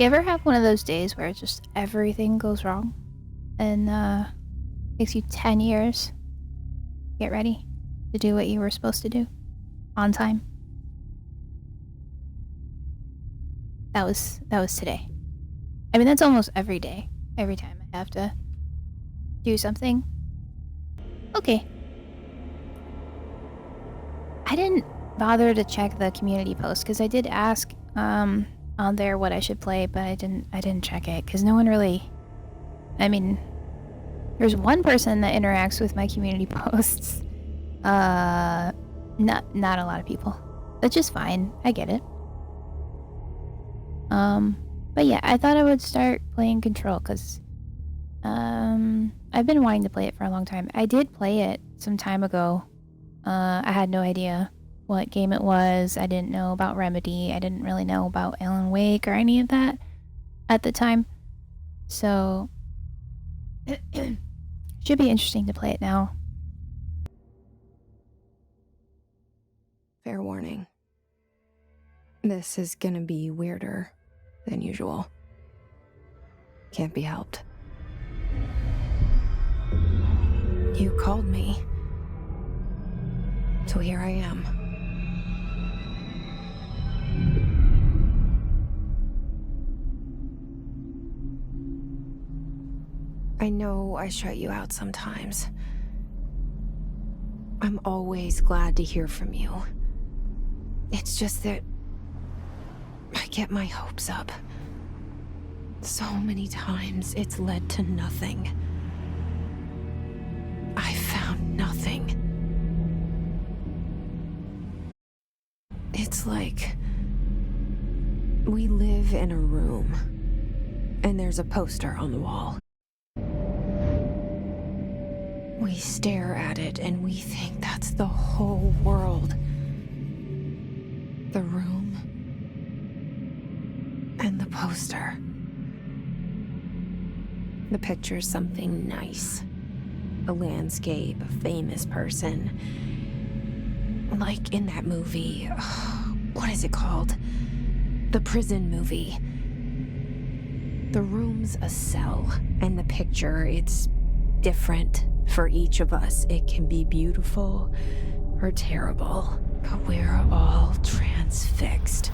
You ever have one of those days where just everything goes wrong and takes you 10 years to get ready to do what you were supposed to do on time? That was today. I mean, that's almost every day. Every time I have to do something. Okay. I didn't bother to check the community post because I did ask on there what I should play, but I didn't check it because no one really. I mean, there's one person that interacts with my community posts. Not a lot of people. That's just fine. I get it. But yeah, I thought I would start playing Control because I've been wanting to play it for a long time. I did play it some time ago. I had no idea what game it was. I didn't know about Remedy. I didn't really know about Alan Wake or any of that at the time. So should be interesting to play it now. Fair warning. This is gonna be weirder than usual. Can't be helped. You called me. So here I am. I know I shut you out sometimes. I'm always glad to hear from you. It's just that I get my hopes up. So many times it's led to nothing. I found nothing. It's like we live in a room and there's a poster on the wall. We stare at it and we think that's the whole world. The room and the poster. The picture's something nice. A landscape, a famous person. Like in that movie, what is it called? The prison movie. The room's a cell, and the picture, it's different for each of us. It can be beautiful or terrible, but we're all transfixed.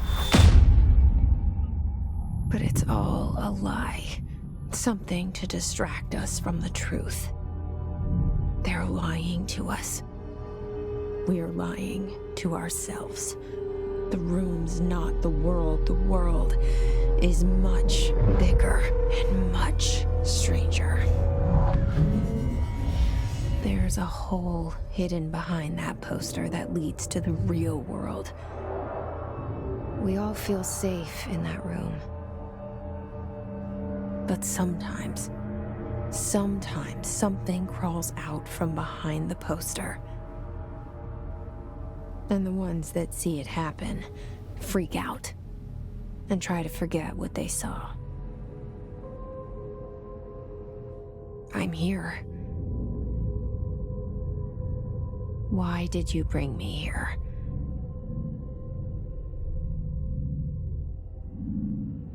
But it's all a lie. Something to distract us from the truth. They're lying to us. We're lying to ourselves. The room's not the world. The world is much bigger and much stranger. There's a hole hidden behind that poster that leads to the real world. We all feel safe in that room. But sometimes something crawls out from behind the poster. And the ones that see it happen freak out and try to forget what they saw. I'm here. Why did you bring me here?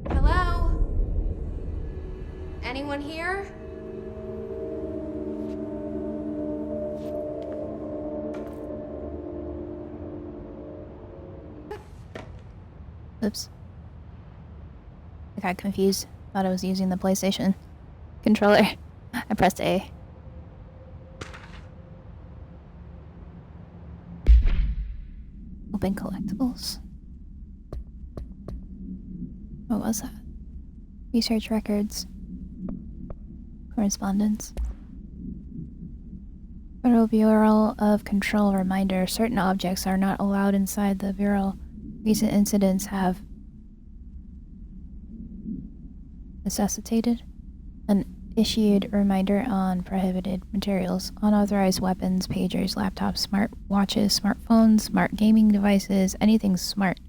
Hello? Anyone here? Oops. I got confused. Thought I was using the PlayStation controller. I pressed A. Open collectibles. What was that? Research records. Correspondence. Federal Bureau of Control reminder. Certain objects are not allowed inside the Bureau. Recent incidents have necessitated an issued reminder on prohibited materials, unauthorized weapons, pagers, laptops, smart watches, smartphones, smart gaming devices, anything smart.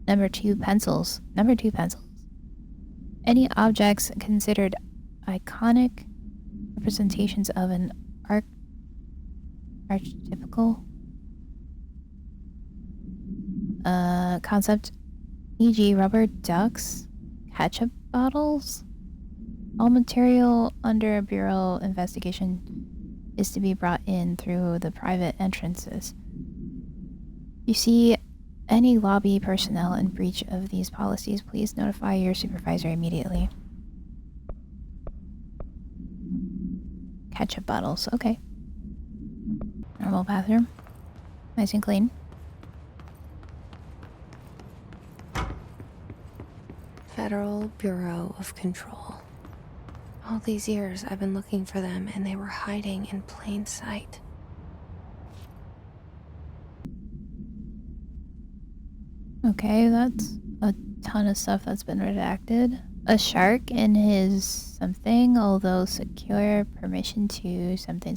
Number 2, pencils. Number 2, pencils. Any objects considered iconic representations of an archetypical concept, e.g. rubber ducks, ketchup bottles. All material under a bureau investigation is to be brought in through the private entrances. You see any lobby personnel in breach of these policies, please notify your supervisor immediately. Ketchup bottles, okay. Normal bathroom. Nice and clean. Federal Bureau of Control. All these years I've been looking for them and they were hiding in plain sight. Okay, that's a ton of stuff that's been redacted. A shark in his something, although secure, permission to something,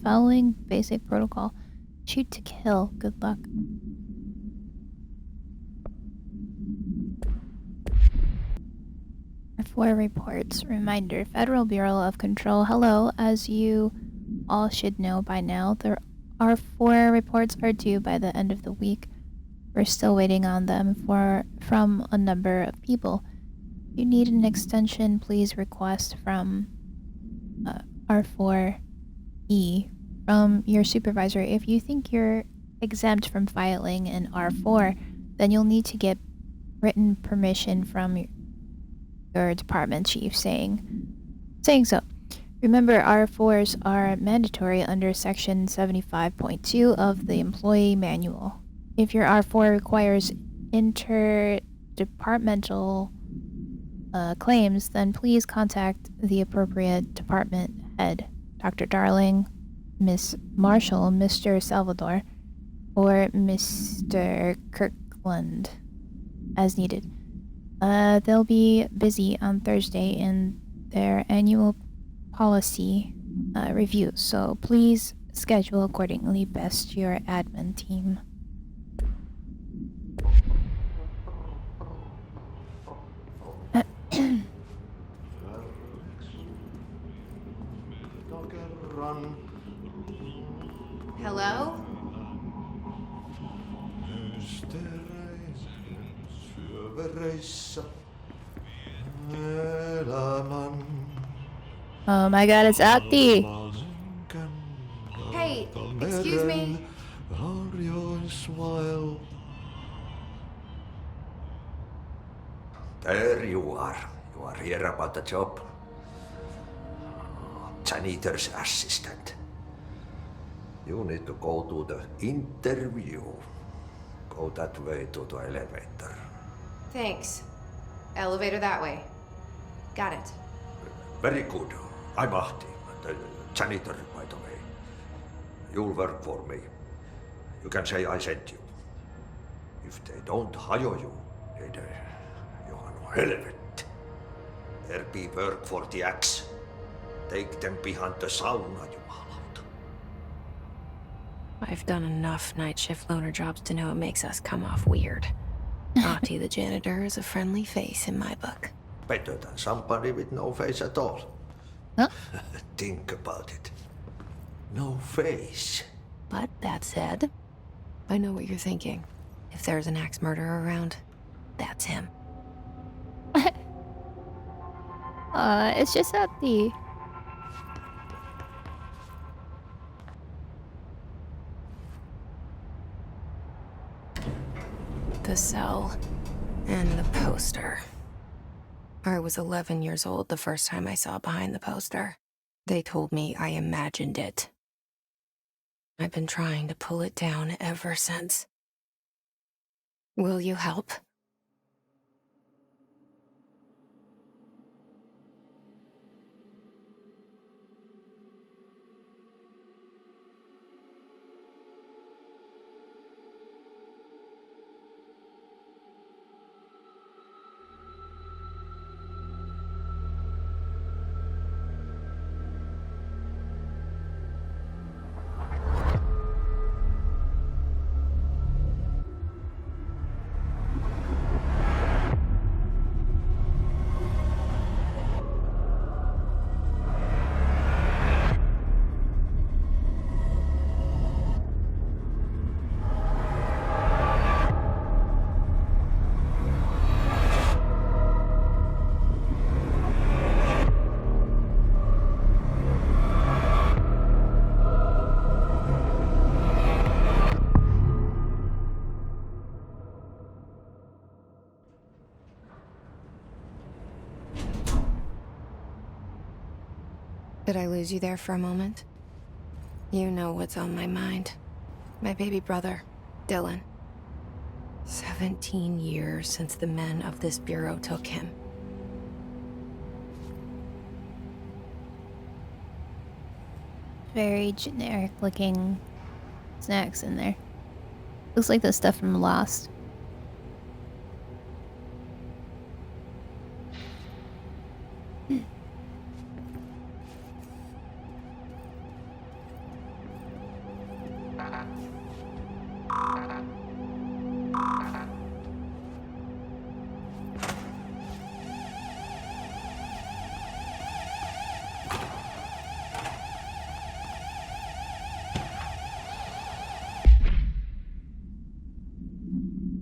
following basic protocol. Shoot to kill. Good luck. For reports, reminder, Federal Bureau of Control. Hello, as you all should know by now, there are 4 reports are due by the end of the week. We're still waiting on them from a number of people. If you need an extension, please request from R4E from your supervisor. If you think you're exempt from filing in R4, then you'll need to get written permission from your department chief saying so. Remember, R4s are mandatory under Section 75.2 of the Employee Manual. If your R4 requires interdepartmental claims, then please contact the appropriate department head, Dr. Darling, Miss Marshall, Mr. Salvador, or Mr. Kirkland, as needed. They'll be busy on Thursday in their annual policy review, so please schedule accordingly. Best your admin team. Hello? Oh my god, it's Ahti! Hey, excuse me. There you are. You are here about the job. Janitor's assistant. You need to go to the interview. Go that way to the elevator. Thanks. Elevator that way. Got it. Very good. I'm Ahti, the janitor, by the way. You'll work for me. You can say I sent you. If they don't hire you, then you are no helvet. There be work for the axe. Take them behind the sauna, jumalauta. I've done enough night shift loner jobs to know it makes us come off weird. Ahti the janitor is a friendly face in my book. Better than somebody with no face at all. Huh? Think about it. No face. But that said, I know what you're thinking. If there's an axe murderer around, that's him. It's just Ahti. The cell and the poster. I was 11 years old the first time I saw behind the poster. They told me I imagined it. I've been trying to pull it down ever since. Will you help? Did I lose you there for a moment? You know what's on my mind. My baby brother, Dylan. 17 years since the men of this bureau took him. Very generic looking snacks in there. Looks like the stuff from Lost.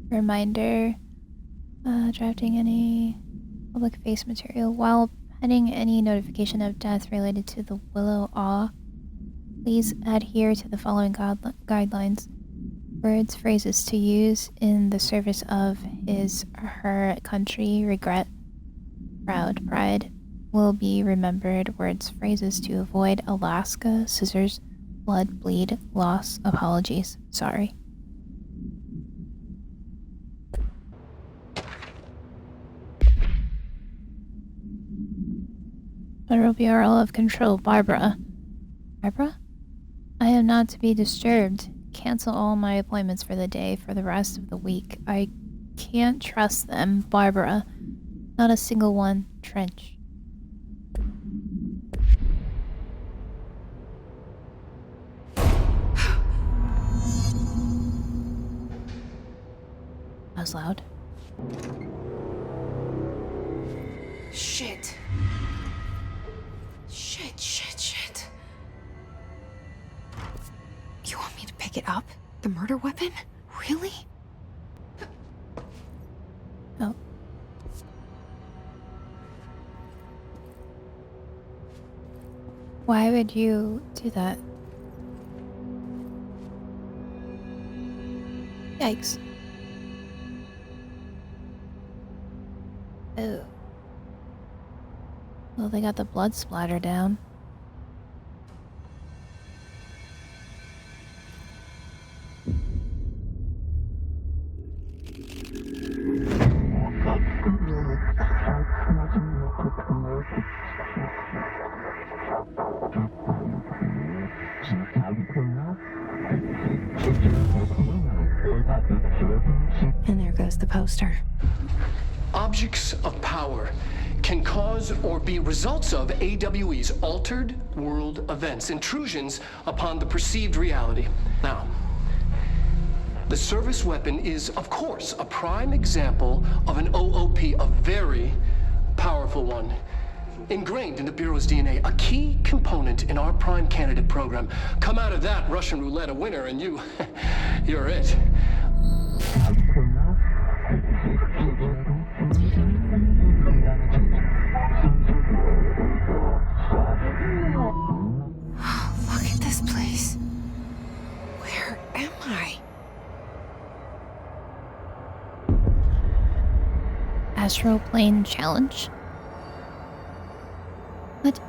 Reminder, drafting any public face material while pending any notification of death related to the Willow Awe. Please adhere to the following guidelines. Words, phrases to use in the service of his or her country, regret, proud, pride, will be remembered. Words, phrases to avoid: Alaska, scissors, blood, bleed, loss, apologies, sorry. Federal Bureau of Control, Barbara. Barbara? I am not to be disturbed. Cancel all my appointments for the day for the rest of the week. I can't trust them, Barbara. Not a single one. Trench. That was loud. Shit. Shit. You want me to pick it up? The murder weapon? Really? Oh. Why would you do that? Yikes. Oh. Well, they got the blood splatter down. And there goes the poster. Objects of power can cause or be results of AWE's altered world events, intrusions upon the perceived reality. Now, the service weapon is, of course, a prime example of an OOP, a very powerful one. Ingrained in the Bureau's DNA, a key component in our prime candidate program. Come out of that Russian roulette a winner and you're it. Look at this place. Where am I? Astral Plane Challenge? What?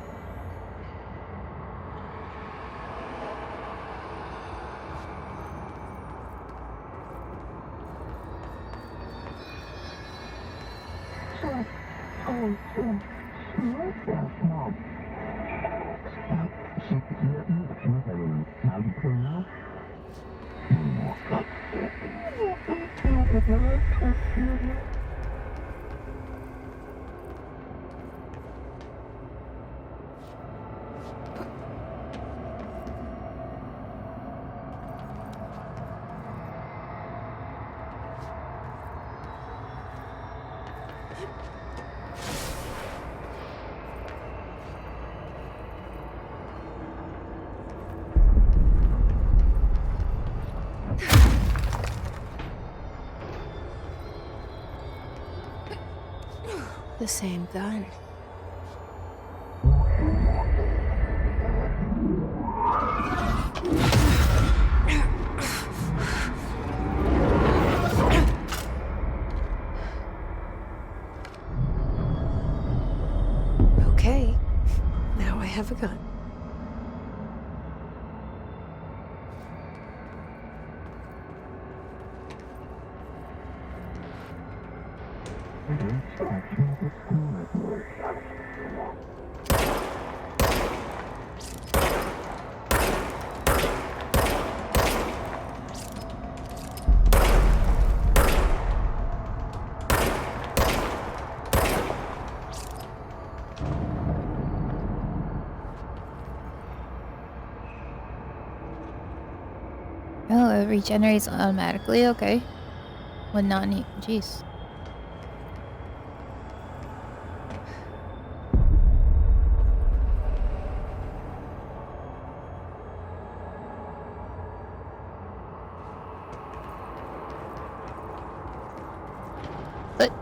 The same gun. Okay, now I have a gun. Oh, it regenerates automatically? Okay. When not need. Jeez. But.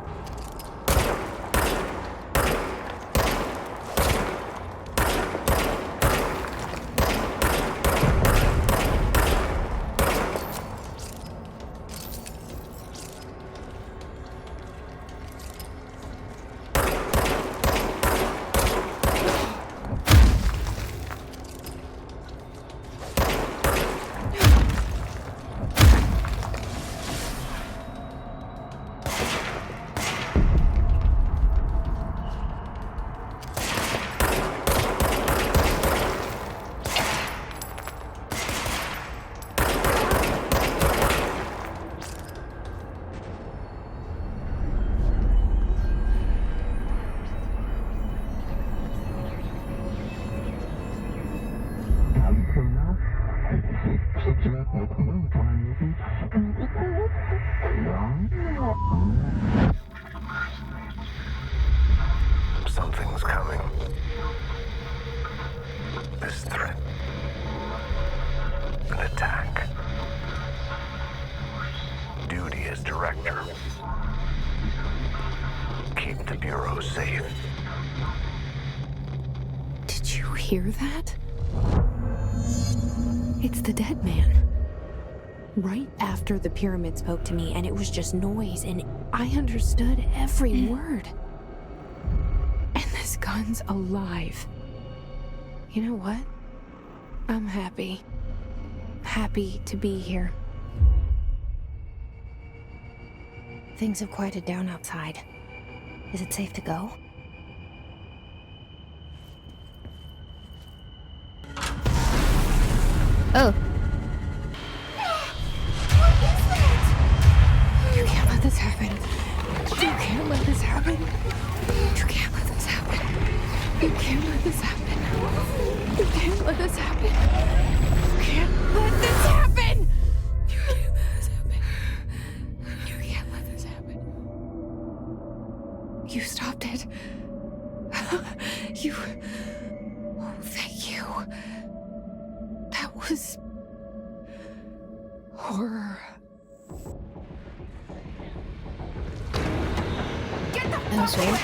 Something's coming. This threat. An attack. Duty as director. Keep the Bureau safe. Did you hear that? It's the dead man. Right after the pyramid spoke to me, and it was just noise, and I understood every word. And this gun's alive. You know what? I'm happy. Happy to be here. Things have quieted down outside. Is it safe to go? Oh. You can't let this happen. You can't let this happen. You can't let this happen. You can't let this happen. You can't let this happen. You can't let this happen. You can't let this happen. You can't let this happen. You stopped it. You. Oh, thank you. That was horror. That was weird.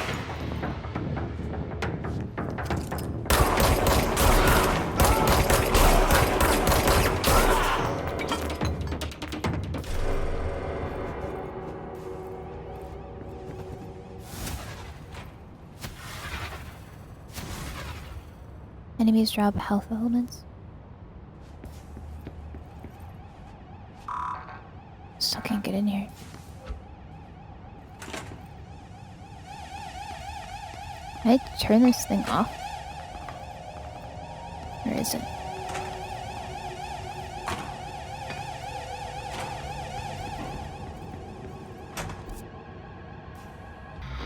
Enemies drop health elements. Still can't get in here. Can I turn this thing off? Or is it?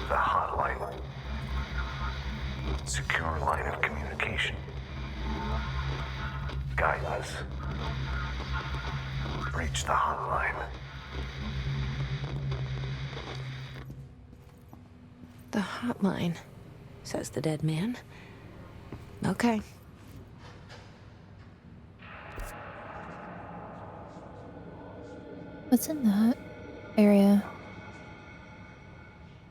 The hotline. Secure line of communication. Guidance. Reach the hotline. The hotline, says the dead man. Okay. What's in that area?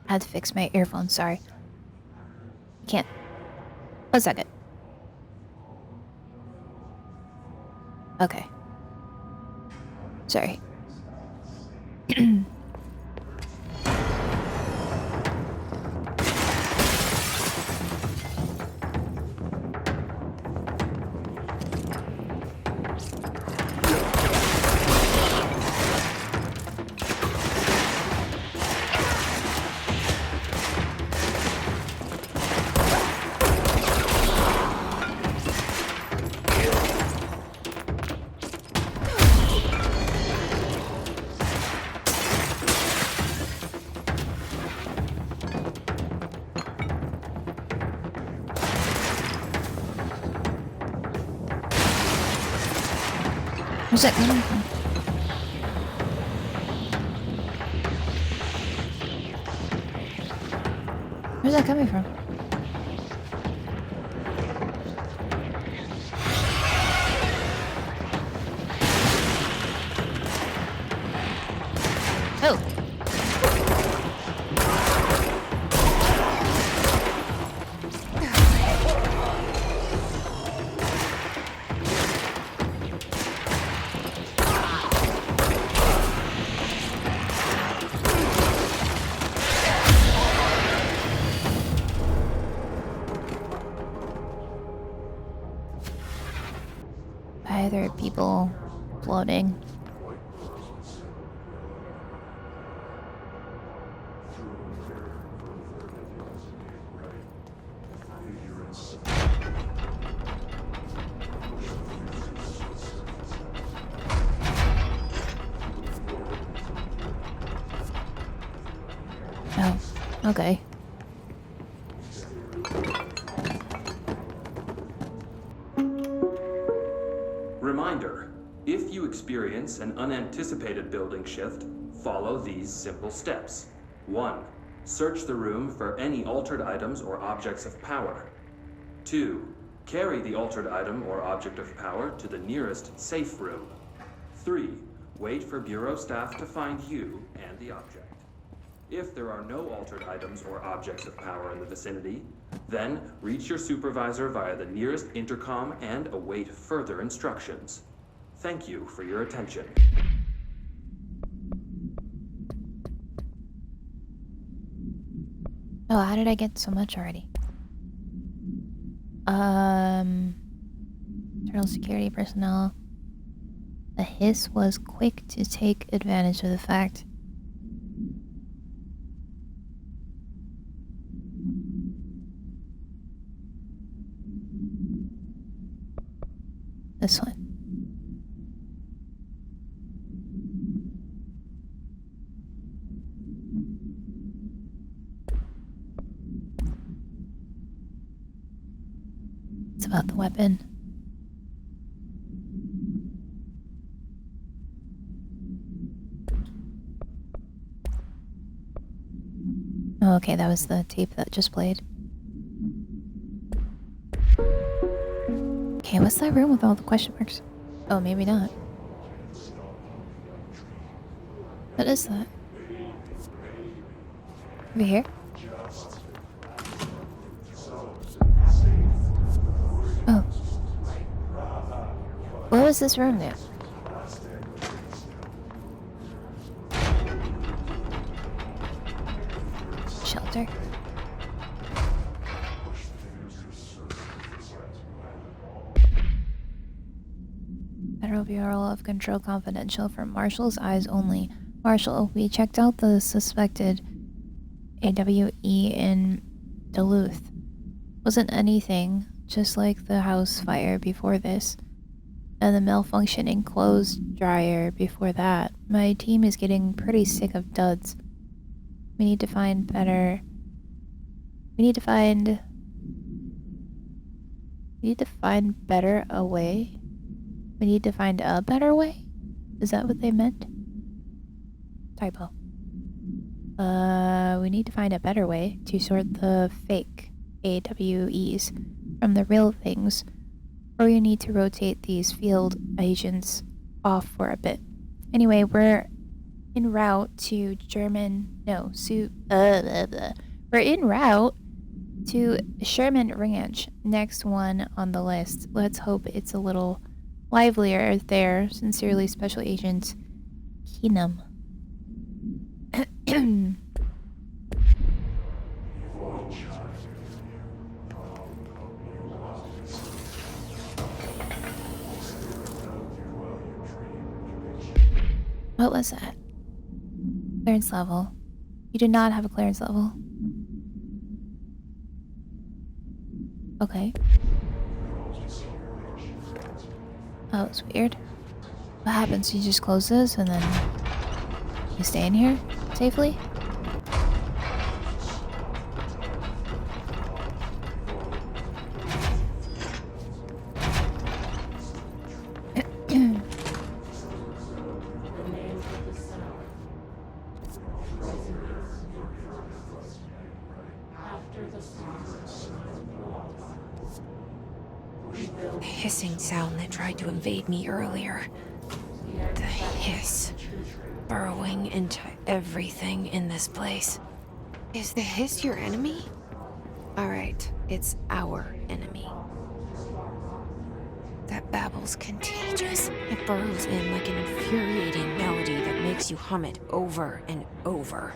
I had to fix my earphones, sorry. Can't. 1 second. Okay. Sorry. Where's that coming from? Where's that coming from? Oh! Either people floating. Oh, okay. Reminder, if you experience an unanticipated building shift, follow these simple steps. 1. Search the room for any altered items or objects of power. 2. Carry the altered item or object of power to the nearest safe room. 3. Wait for Bureau staff to find you and the object. If there are no altered items or objects of power in the vicinity, then reach your supervisor via the nearest intercom and await further instructions. Thank you for your attention. Oh, how did I get so much already? Internal security personnel. The hiss was quick to take advantage of the fact. This one. It's about the weapon. Oh, okay, that was the tape that just played. Okay, what's that room with all the question marks? Oh, maybe not. What is that? Over here? Oh. What was this room there? Shelter? Federal Bureau of Control confidential for Marshall's eyes only. Marshall, we checked out the suspected AWE in Duluth. Wasn't anything, just like the house fire before this, and the malfunctioning clothes dryer before that. My team is getting pretty sick of duds. We need to find better... We need to find better a way? We need to find a better way? Is that what they meant? Typo. We need to find a better way to sort the fake AWEs from the real things, or you need to rotate these field agents off for a bit. Anyway, we're en route to We're en route to Sherman Ranch, next one on the list. Let's hope it's a little livelier there. Sincerely, Special Agent Keenum. What was that? Clearance level. You do not have a clearance level. Okay. Oh, it's weird. What happens? You just close this and then you stay in here safely? The hissing sound that tried to invade me earlier. The hiss. Burrowing into everything in this place. Is the hiss your enemy? Alright, it's our enemy. That babble's contagious. It burrows in like an infuriating melody that makes you hum it over and over.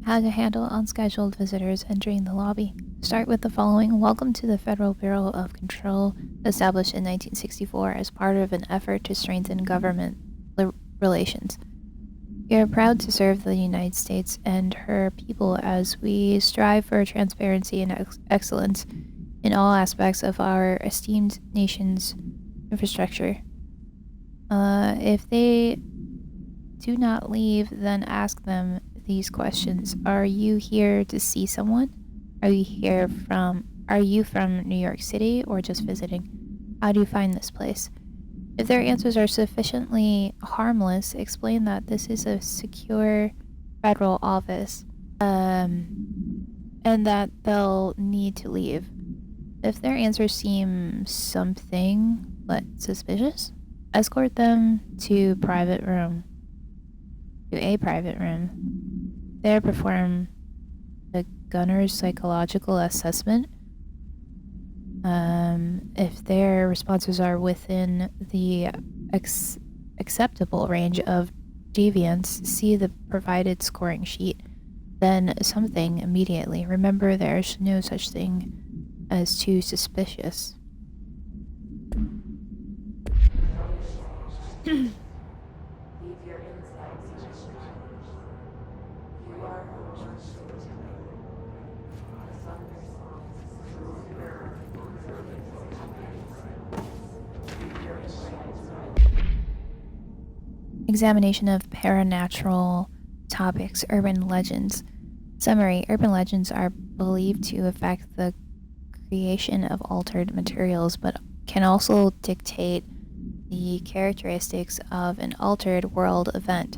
How to handle unscheduled visitors entering the lobby. Start with the following. Welcome to the Federal Bureau of Control, established in 1964 as part of an effort to strengthen government relations. We are proud to serve the United States and her people as we strive for transparency and excellence in all aspects of our esteemed nation's infrastructure. If they do not leave, then ask them these questions. Are you here to see someone? Are you from New York City or just visiting? How do you find this place? If their answers are sufficiently harmless, explain that this is a secure federal office, and that they'll need to leave. If their answers seem something but suspicious, escort them to a private room. There perform the gunner's psychological assessment. If their responses are within the acceptable range of deviance, see the provided scoring sheet. Then something immediately. Remember, there's no such thing as too suspicious. Examination of paranatural topics, urban legends. Summary: urban legends are believed to affect the creation of altered materials, but can also dictate the characteristics of an altered world event.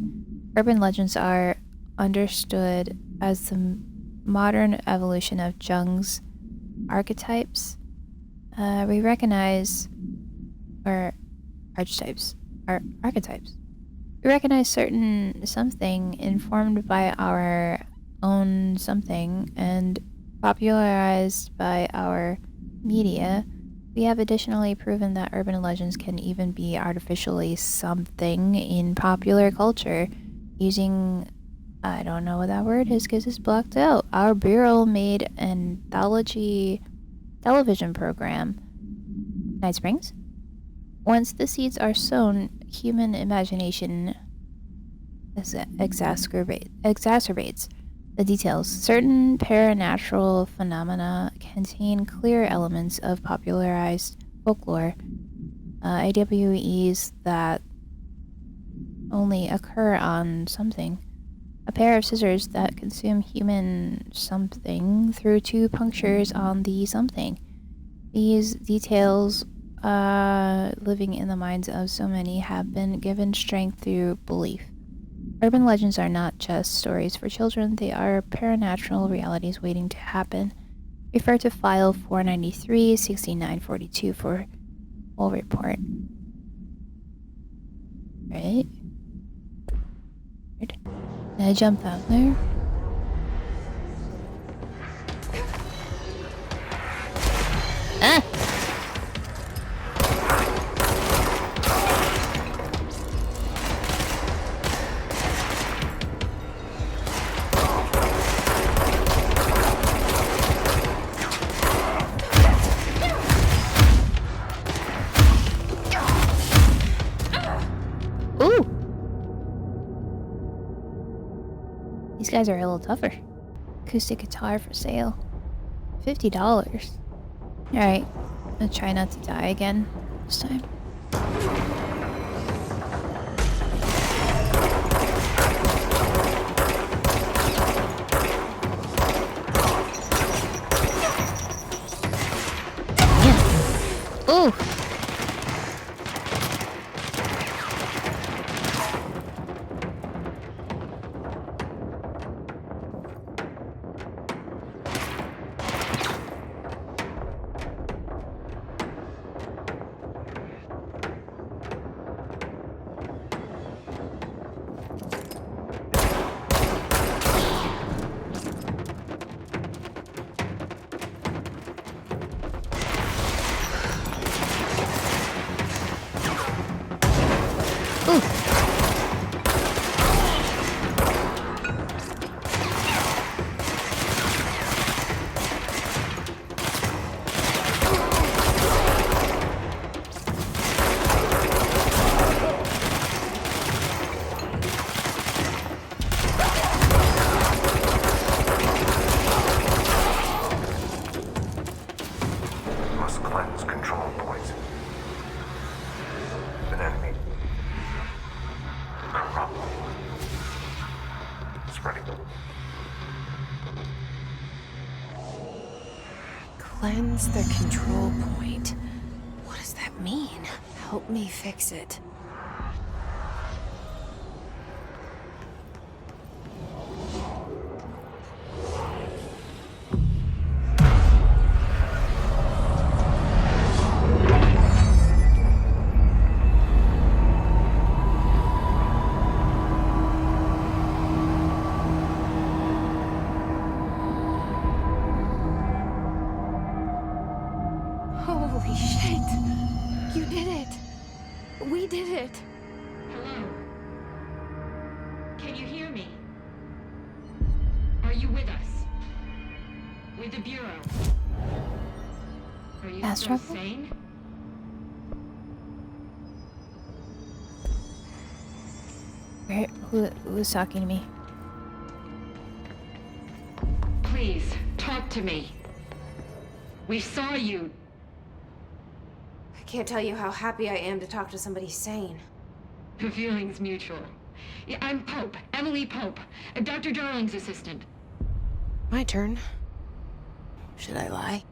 Urban legends are understood as the modern evolution of Jung's archetypes. Archetypes. We recognize certain something informed by our own something and popularized by our media. We have additionally proven that urban legends can even be artificially something in popular culture using, I don't know what that word is because it's blocked out. Our bureau made an anthology television program, Night Springs. Once the seeds are sown, human imagination exacerbates the details. Certain paranatural phenomena contain clear elements of popularized folklore, AWEs that only occur on something. A pair of scissors that consume human something through two punctures on the something. These details, living in the minds of so many, have been given strength through belief. Urban legends are not just stories for children, they are paranatural realities waiting to happen. Refer to file 493, 6942 for full report. Right? Did I jump out there? Ah! Ooh! These guys are a little tougher. Acoustic guitar for sale. $50. Alright, I'm gonna try not to die again this time. Yeah. Ooh! Must cleanse control points. An enemy. Corrupt. Spreading. Cleanse the control point. What does that mean? Help me fix it. Holy shit! You did it! We did it! Hello? Can you hear me? Are you with us? With the Bureau? Are you Astro? still sane? Who's talking to me? Please, talk to me. We saw you. I can't tell you how happy I am to talk to somebody sane. The feeling's mutual. Yeah, I'm Pope, Emily Pope, Dr. Darling's assistant. My turn. Should I lie?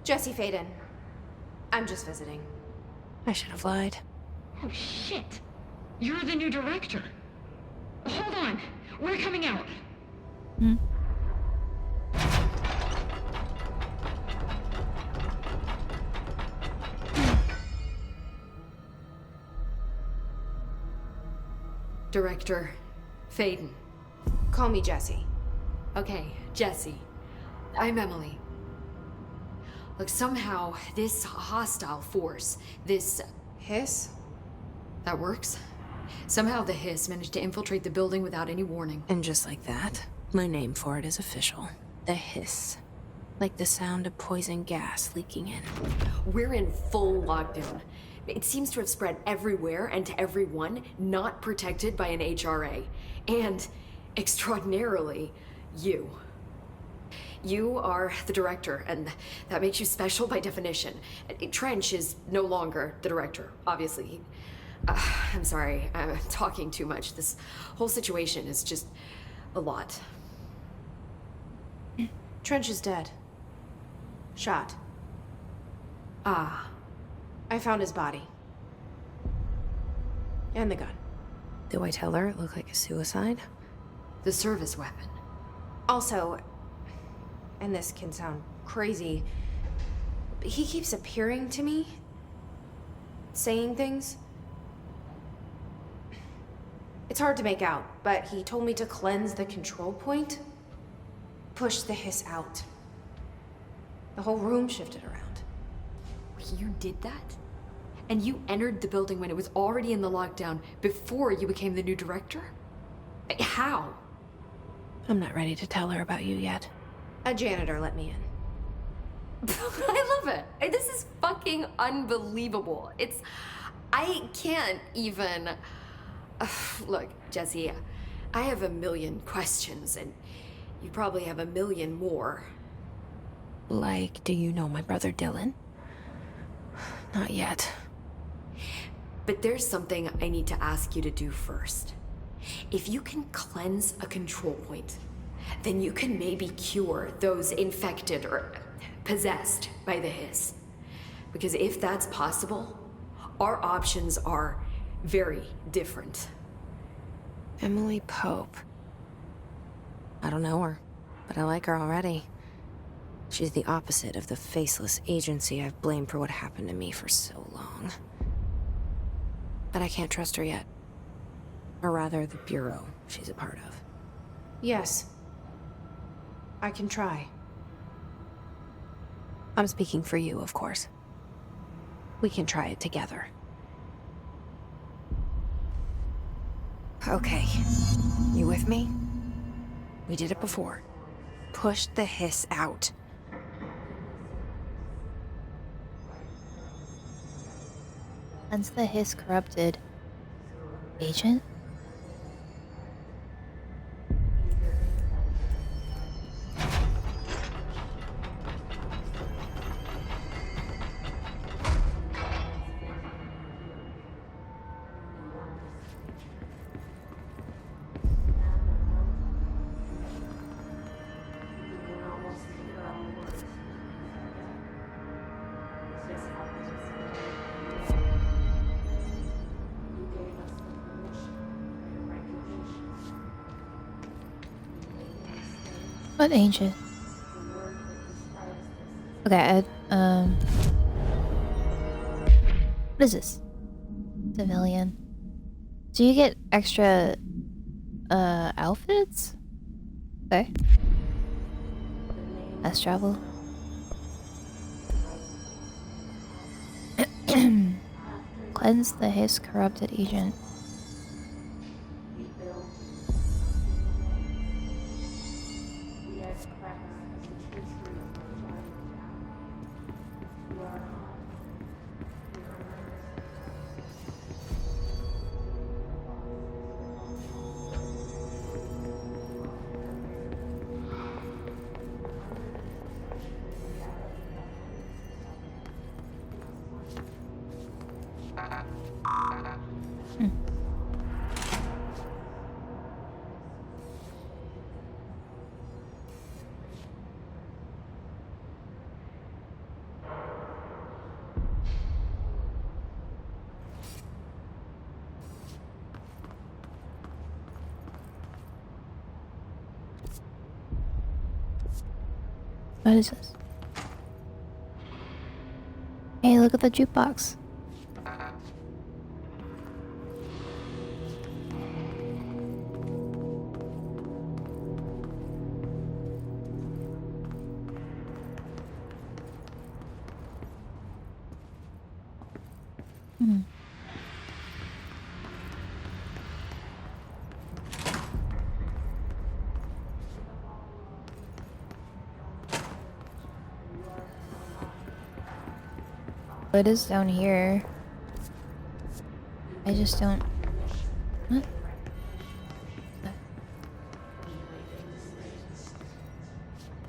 Jesse Faden. I'm just visiting. I should have lied. Oh, shit. You're the new director. Hold on. We're coming out. Hmm? Director Faden. Call me Jesse. Okay, Jesse. I'm Emily. Look, somehow this hostile force, this... Hiss? that works? Somehow the hiss managed to infiltrate the building without any warning. And just like that, my name for it is official. The hiss. Like the sound of poison gas leaking in. We're in full lockdown. It seems to have spread everywhere and to everyone not protected by an HRA. And, extraordinarily, you. You are the director, and that makes you special by definition. Trench is no longer the director, obviously. I'm sorry, I'm talking too much. This whole situation is just a lot. Trench is dead. Shot. Ah, I found his body. And the gun. Do I tell her it looked like a suicide? the service weapon. Also, and this can sound crazy, but he keeps appearing to me, saying things. It's hard to make out, but he told me to cleanse the control point, push the hiss out. The whole room shifted around. You did that? And you entered the building when it was already in the lockdown before you became the new director? How? I'm not ready to tell her about you yet. A janitor let me in. I love it. This is fucking unbelievable. I can't even... Look, Jesse, I have a million questions, and you probably have a million more. Like, do you know my brother Dylan? Not yet. But there's something I need to ask you to do first. If you can cleanse a control point, then you can maybe cure those infected or possessed by the hiss. Because if that's possible, our options are very different. Emily Pope. I don't know her, but I like her already. She's the opposite of the faceless agency I've blamed for what happened to me for so long. But I can't trust her yet. Or rather, the Bureau she's a part of. Yes. I can try. I'm speaking for you, of course. We can try it together. Okay. You with me? We did it before. Push the hiss out. Cleanse the hiss corrupted agent? What ancient? Okay, what is this? Civilian. Do you get extra, outfits? Okay. Let's travel. Cleanse the hiss corrupted agent. What is this? Hey, look at the jukebox. It is down here. I just don't... What?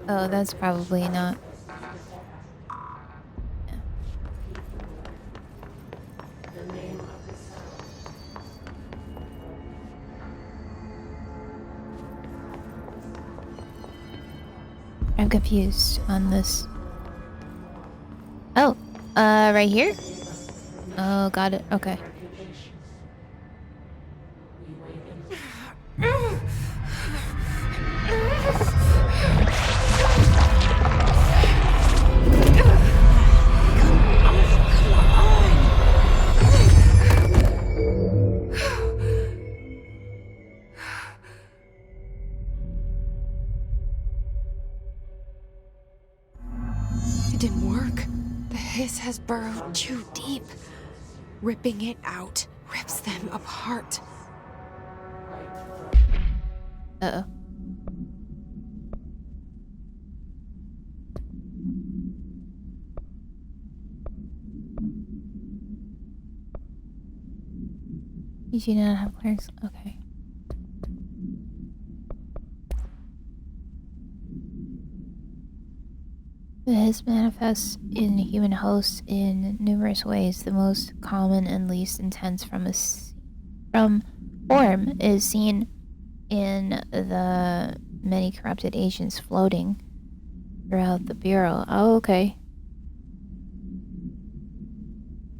Oh, that's probably not... Yeah. I'm confused on this. Oh! Right here? Oh, got it. Okay. It didn't work. The hiss has burrowed too deep. Ripping it out rips them apart. Uh-oh. You do not have clearance? Okay. The hiss manifests in human hosts in numerous ways. The most common and least intense from form is seen in the many corrupted agents floating throughout the Bureau. Oh, okay.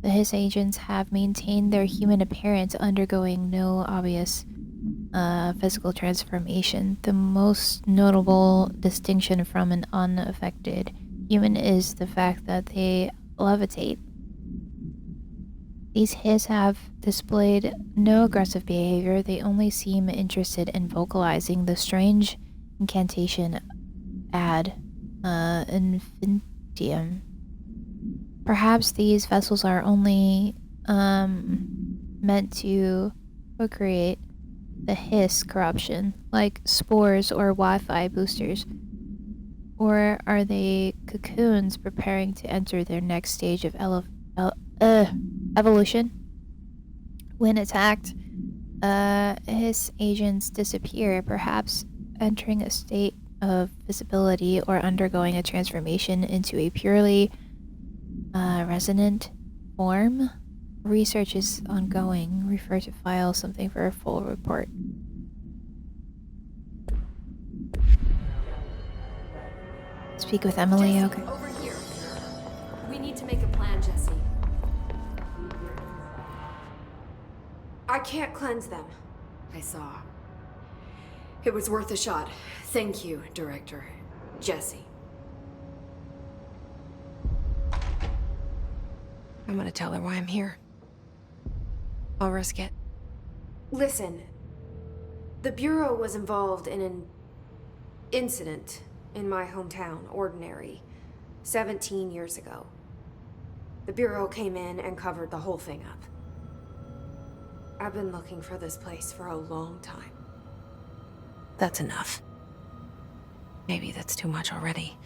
The hiss agents have maintained their human appearance, undergoing no obvious physical transformation. The most notable distinction from an unaffected human is the fact that they levitate. These hiss have displayed no aggressive behavior. They only seem interested in vocalizing the strange incantation ad infinitum. Perhaps these vessels are only meant to procreate the hiss corruption, like spores or Wi-Fi boosters? Or are they cocoons preparing to enter their next stage of evolution? When attacked, his agents disappear, perhaps entering a state of visibility or undergoing a transformation into a purely resonant form. Research is ongoing. Refer to file something for a full report. Speak with Emily, Jesse, okay. over here. We need to make a plan, Jesse. I can't cleanse them. I saw. It was worth a shot. Thank you, Director. Jesse. I'm gonna tell her why I'm here. I'll risk it. Listen, the Bureau was involved in an incident in my hometown, Ordinary, 17 years ago. The Bureau came in and covered the whole thing up. I've been looking for this place for a long time. That's enough. Maybe that's too much already.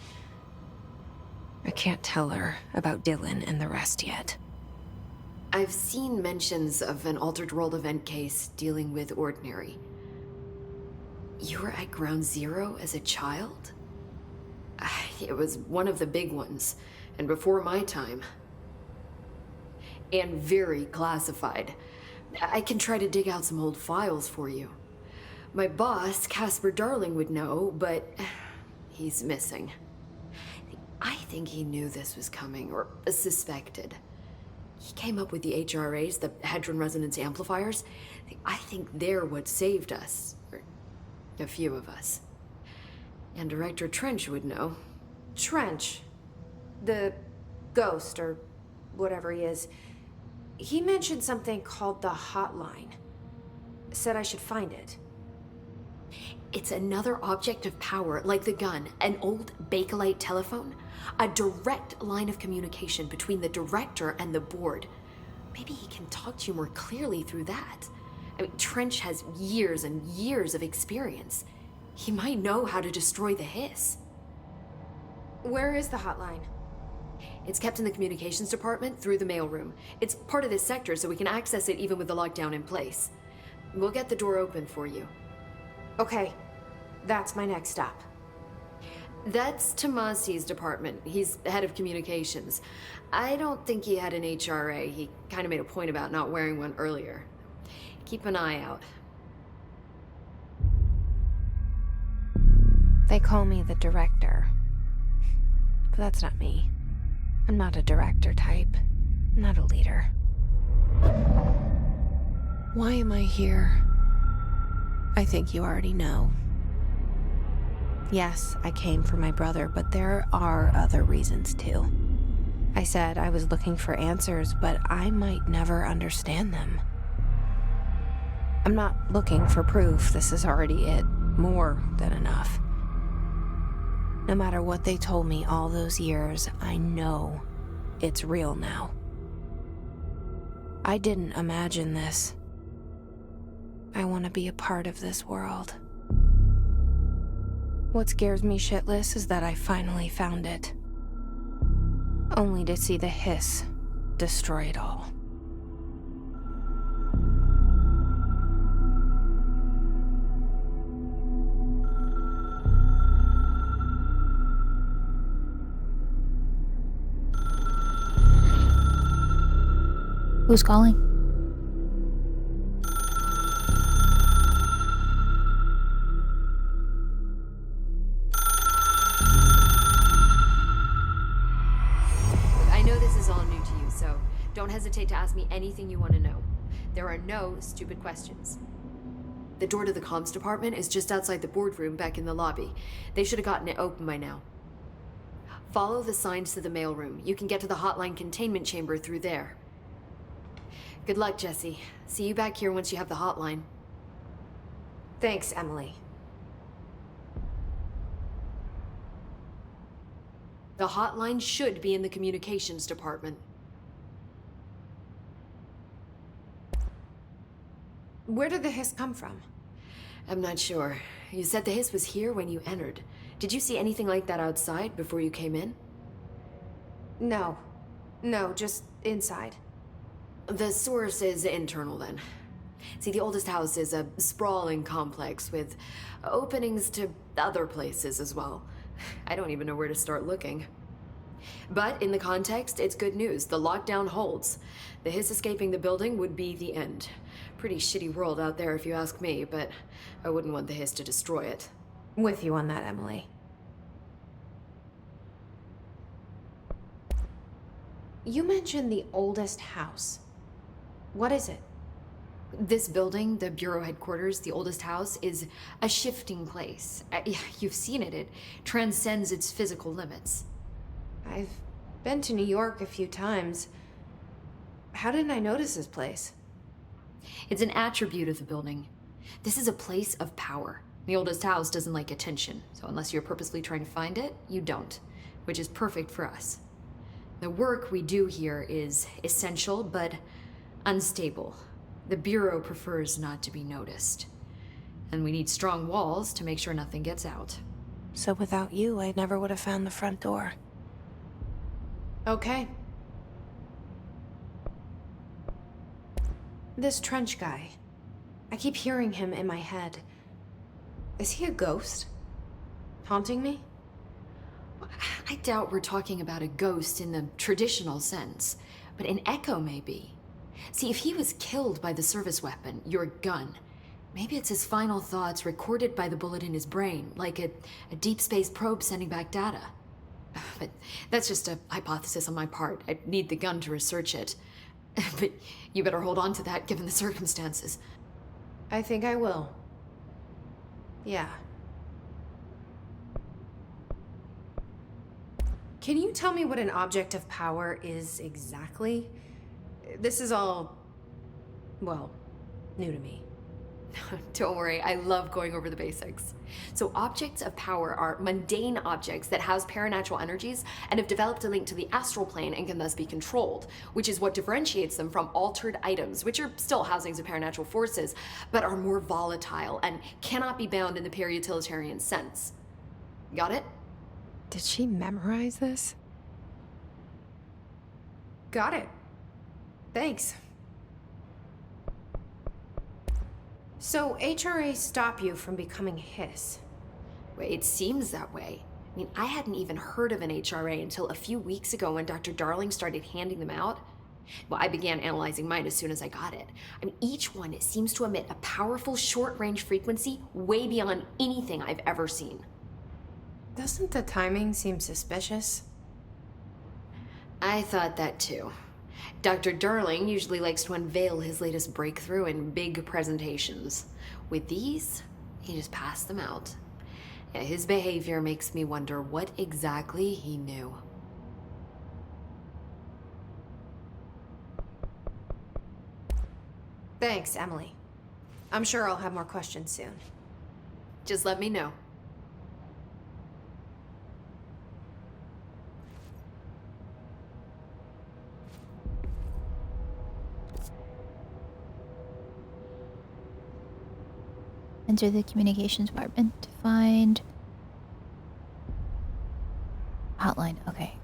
I can't tell her about Dylan and the rest yet. I've seen mentions of an Altered World event case dealing with Ordinary. You were at Ground Zero as a child? It was one of the big ones, and before my time. And very classified. I can try to dig out some old files for you. My boss, Casper Darling, would know, but he's missing. I think he knew this was coming, or suspected. He came up with the HRAs, the Hadron Resonance Amplifiers. I think they're what saved us. Or a few of us. And Director Trench would know. Trench, the ghost, or whatever he is, he mentioned something called the Hotline. Said I should find it. It's another object of power, like the gun, an old Bakelite telephone. A direct line of communication between the director and the board. Maybe he can talk to you more clearly through that. I mean, Trench has years and years of experience. He might know how to destroy the hiss. Where is the hotline? It's kept in the communications department through the mailroom. It's part of this sector, so we can access it even with the lockdown in place. We'll get the door open for you. Okay, that's my next stop. That's Tomasi's department. He's head of communications. I don't think he had an HRA. He kind of made a point about not wearing one earlier. Keep an eye out. They call me the director. But that's not me. I'm not a director type. I'm not a leader. Why am I here? I think you already know. Yes, I came for my brother, but there are other reasons too. I said I was looking for answers, but I might never understand them. I'm not looking for proof. This is already it. More than enough. No matter what they told me all those years, I know it's real now. I didn't imagine this. I want to be a part of this world. What scares me shitless is that I finally found it. Only to see the hiss destroy it all. Who's calling? I know this is all new to you, so don't hesitate to ask me anything you want to know. There are no stupid questions. The door to the comms department is just outside the boardroom back in the lobby. They should have gotten it open by now. Follow the signs to the mailroom. You can get to the hotline containment chamber through there. Good luck, Jesse. See you back here once you have the hotline. Thanks, Emily. The hotline should be in the communications department. Where did the hiss come from? I'm not sure. You said the hiss was here when you entered. Did you see anything like that outside before you came in? No. No, just inside. The source is internal then. See, the oldest house is a sprawling complex with openings to other places as well. I don't even know where to start looking. But in the context, it's good news. The lockdown holds. The hiss escaping the building would be the end. Pretty shitty world out there if you ask me, but I wouldn't want the hiss to destroy it. With you on that, Emily. You mentioned the oldest house. What is it? This building, the Bureau headquarters, the oldest house, is a shifting place. You've seen it. It transcends its physical limits. I've been to New York a few times. How didn't I notice this place? It's an attribute of the building. This is a place of power. The oldest house doesn't like attention, so unless you're purposely trying to find it, you don't, which is perfect for us. The work we do here is essential, but unstable. The Bureau prefers not to be noticed. And we need strong walls to make sure nothing gets out. So without you, I never would have found the front door. Okay. This Trench guy. I keep hearing him in my head. Is he a ghost? Haunting me? I doubt we're talking about a ghost in the traditional sense, but an echo maybe. See, if he was killed by the service weapon, your gun, maybe it's his final thoughts recorded by the bullet in his brain, like a deep space probe sending back data. But that's just a hypothesis on my part. I'd need the gun to research it. But you better hold on to that given the circumstances. I think I will. Yeah. Can you tell me what an object of power is exactly? This is all, well, new to me. Don't worry, I love going over the basics. So objects of power are mundane objects that house paranatural energies and have developed a link to the astral plane and can thus be controlled, which is what differentiates them from altered items, which are still housings of paranatural forces, but are more volatile and cannot be bound in the pure utilitarian sense. Got it? Did she memorize this? Got it. Thanks. So HRA stop you from becoming Hiss? Well, it seems that way. I mean, I hadn't even heard of an HRA until a few weeks ago when Dr. Darling started handing them out. Well, I began analyzing mine as soon as I got it. I mean, each one seems to emit a powerful short-range frequency way beyond anything I've ever seen. Doesn't the timing seem suspicious? I thought that too. Dr. Darling usually likes to unveil his latest breakthrough in big presentations. With these, he just passed them out. Yeah, his behavior makes me wonder what exactly he knew. Thanks, Emily. I'm sure I'll have more questions soon. Just let me know. Enter the communications department to find hotline. Okay.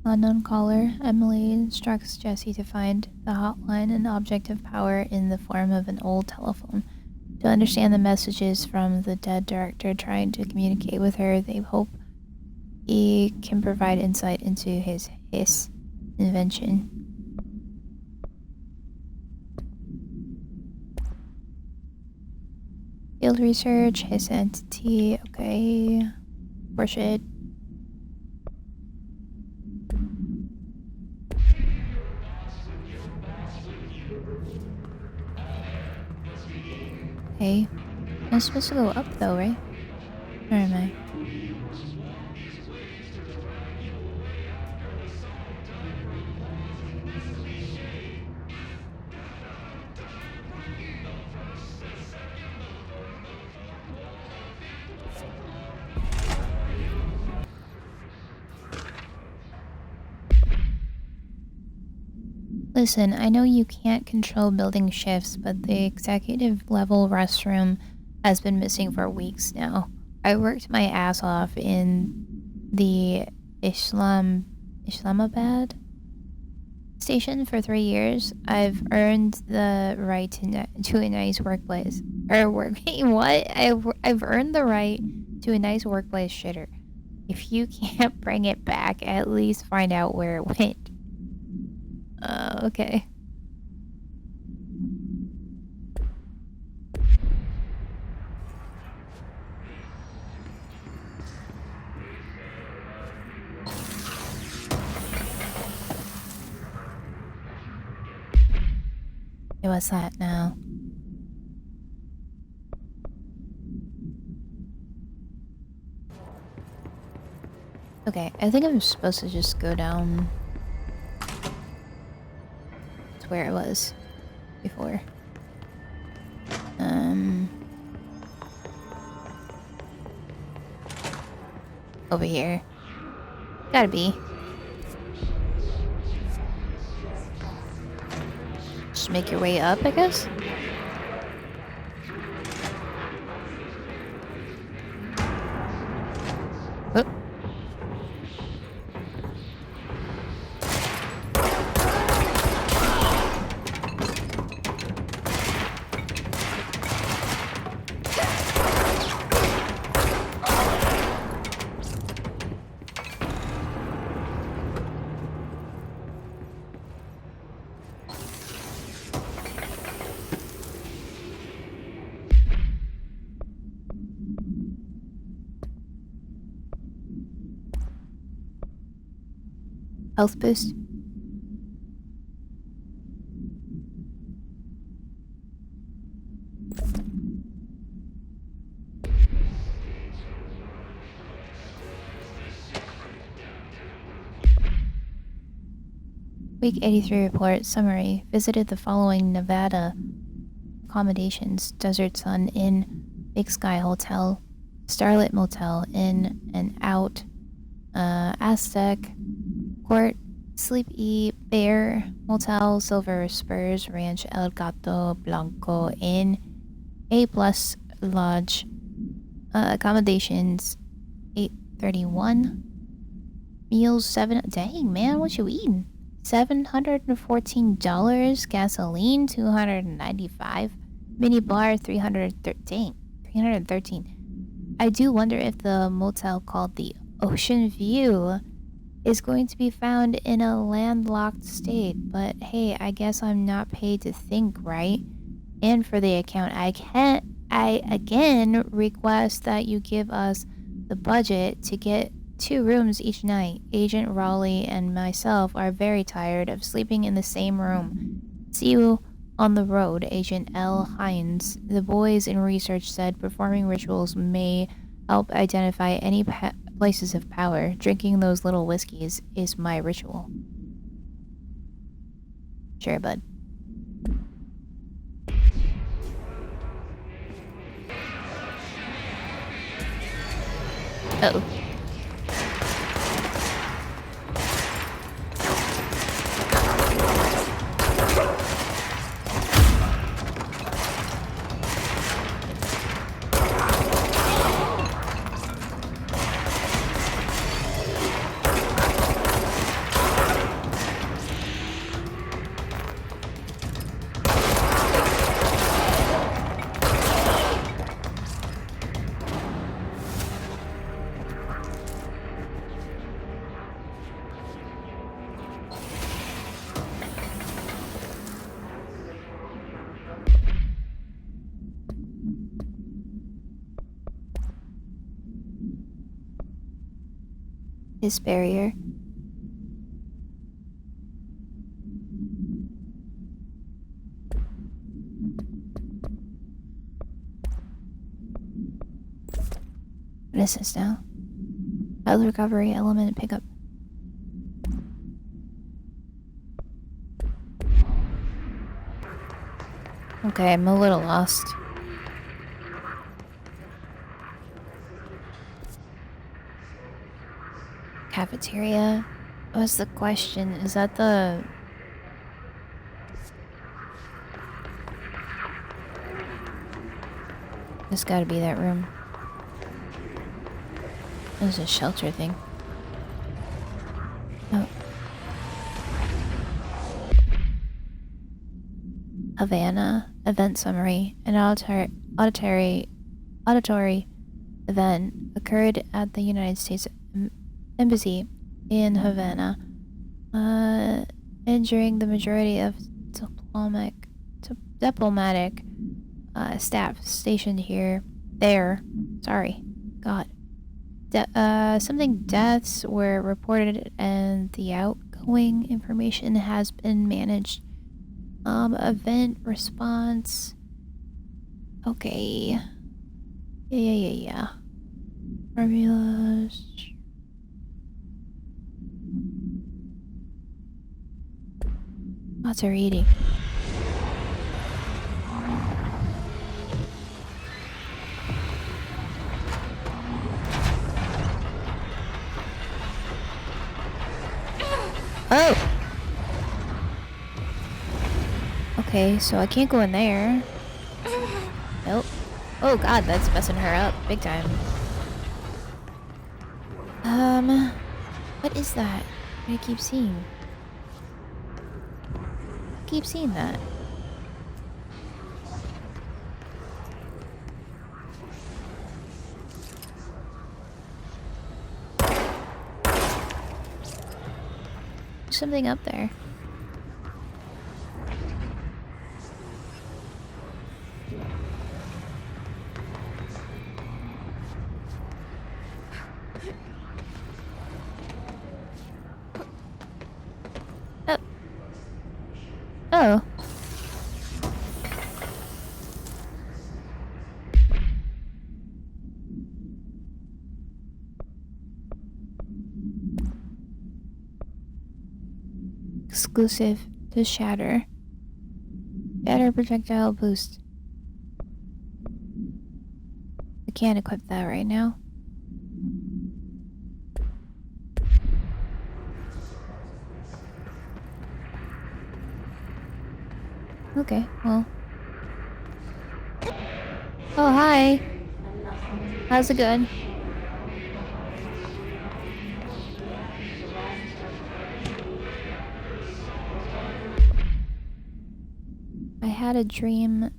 Unknown caller, Emily instructs Jesse to find the hotline and object of power in the form of an old telephone. To understand the messages from the dead director trying to communicate with her, they hope he can provide insight into his invention. Field research, his entity, okay. Bullshit. Okay. I'm supposed to go up though, right? Or am I? Listen, I know you can't control building shifts, but the executive level restroom has been missing for weeks now. I worked my ass off in the Islamabad station for 3 years. I've earned the right to a nice workplace. What? I've earned the right to a nice workplace shitter. If you can't bring it back, at least find out where it went. Okay. Hey, what's that now? Okay, I think I'm supposed to just go down to where I was before. Over here. Gotta be. Just make your way up, I guess? Oh. Health boost. Week 83 report summary. Visited the following Nevada accommodations: Desert Sun Inn, Big Sky Hotel, Starlit Motel, In and Out, Aztec Court, Sleepy Bear Motel, Silver Spurs Ranch, El Gato Blanco Inn, A Plus Lodge, accommodations 831, meals 7. Dang man, what you eating? $714, gasoline $295, mini bar 313. I do wonder if the motel called the Oceanview is going to be found in a landlocked state, but hey, I guess I'm not paid to think, right? And for the account, I again request that you give us the budget to get 2 rooms each night. Agent Raleigh and myself are very tired of sleeping in the same room. See you on the road, Agent L. Hines. The boys in research said performing rituals may help identify any places of power. Drinking those little whiskeys is my ritual. Sure, bud. Uh-oh. His barrier. What is this now? Health recovery element pickup. Okay, I'm a little lost. Cafeteria? What's the question? Is that the... This gotta be that room. There's a shelter thing. Oh. Havana event summary. An auditory event occurred at the United States Embassy in Havana, injuring the majority of diplomatic staff stationed there. Sorry, God. Something deaths were reported and the outgoing information has been managed. Event response. Okay. Yeah. Formulas. Lots of reading. Oh! Okay, so I can't go in there. Nope. Oh god, that's messing her up big time. What is that? I keep seeing. Keep seeing that. There's something up there. Oh. Exclusive to Shatter. Shatter projectile boost. I can't equip that right now. Okay, well. Oh, hi. How's it going? I had a dream,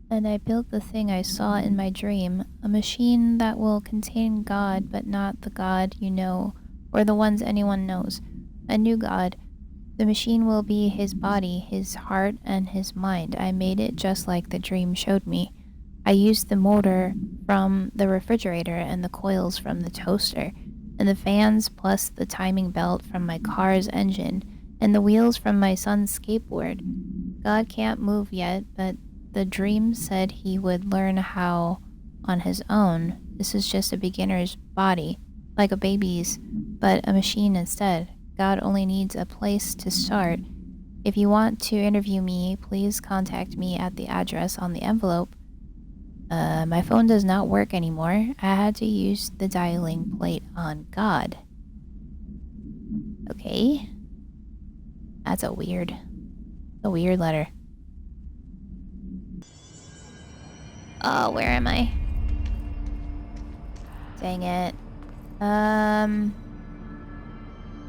and I built the thing I saw in my dream. A machine that will contain God, but not the God you know, or the ones anyone knows. A new God. The machine will be his body, his heart, and his mind. I made it just like the dream showed me. I used the motor from the refrigerator and the coils from the toaster, and the fans plus the timing belt from my car's engine, and the wheels from my son's skateboard. God can't move yet, but the dream said he would learn how on his own. This is just a beginner's body, like a baby's, but a machine instead. God only needs a place to start. If you want to interview me, please contact me at the address on the envelope. My phone does not work anymore. I had to use the dialing plate on God. Okay. That's a weird letter. Oh, where am I? Dang it.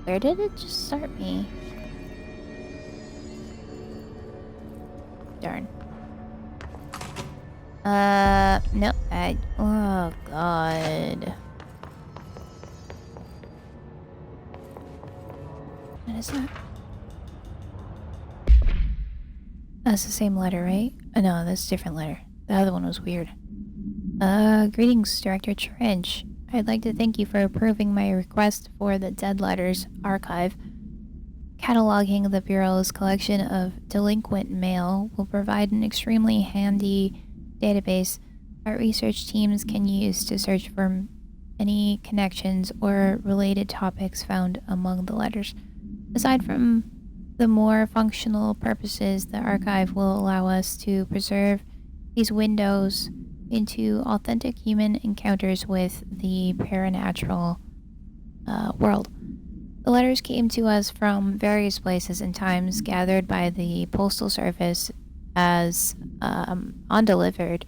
Where did it just start me? Darn. No, oh god. What is that? That's the same letter, right? Oh, no, that's a different letter. The other one was weird. Greetings, Director Trench. I'd like to thank you for approving my request for the Dead Letters Archive. Cataloging the Bureau's collection of delinquent mail will provide an extremely handy database our research teams can use to search for any connections or related topics found among the letters. Aside from the more functional purposes, the archive will allow us to preserve these windows into authentic human encounters with the paranatural world. The letters came to us from various places and times, gathered by the Postal Service as undelivered.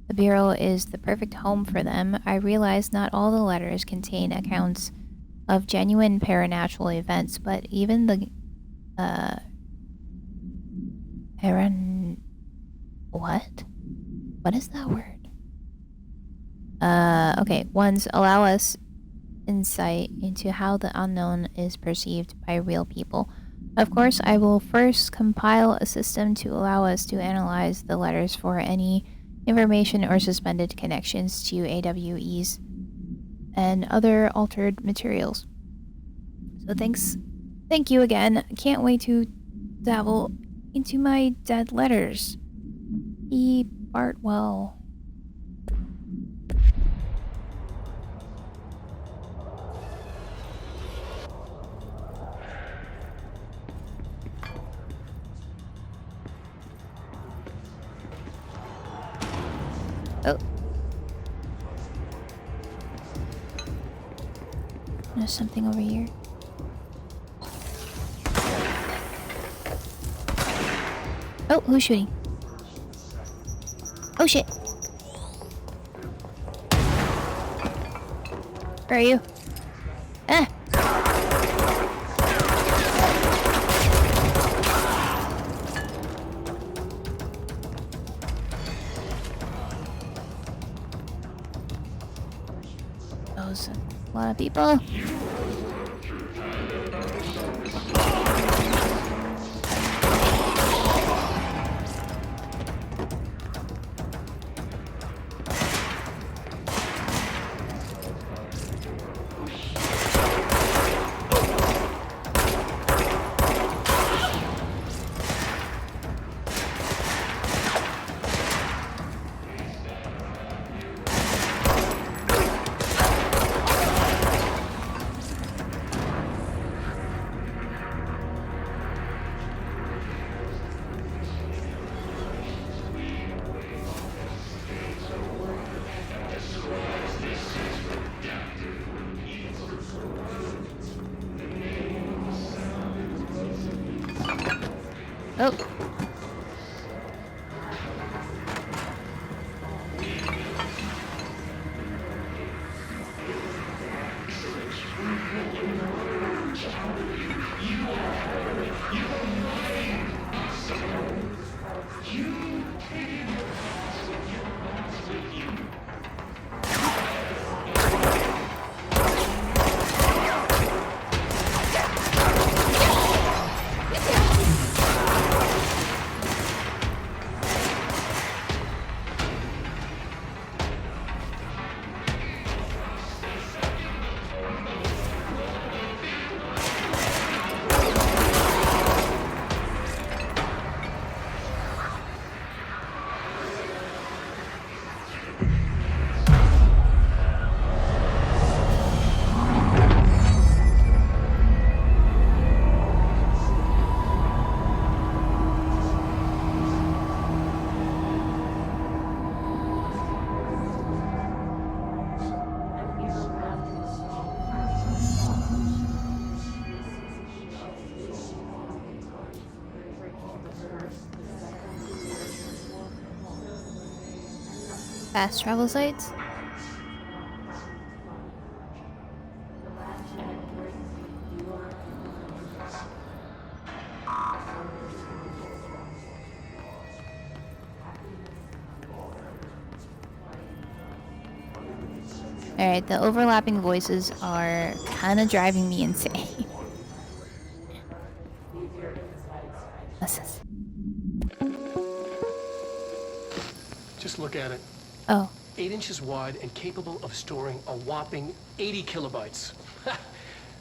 The Bureau is the perfect home for them. I realize not all the letters contain accounts of genuine paranatural events, but even the what? What is that word? Okay, ones allow us insight into how the unknown is perceived by real people. Of course, I will first compile a system to allow us to analyze the letters for any information or suspended connections to AWEs and other altered materials. So thank you again. Can't wait to dabble into my dead letters. E. Bartwell. Oh. There's something over here. Oh, who's shooting? Oh shit. Where are you? Ah! Those a lot of people. Oh. Fast travel sites? Alright, the overlapping voices are kind of driving me insane. What's this? Just look at it. Oh. 8 inches wide and capable of storing a whopping 80 kilobytes.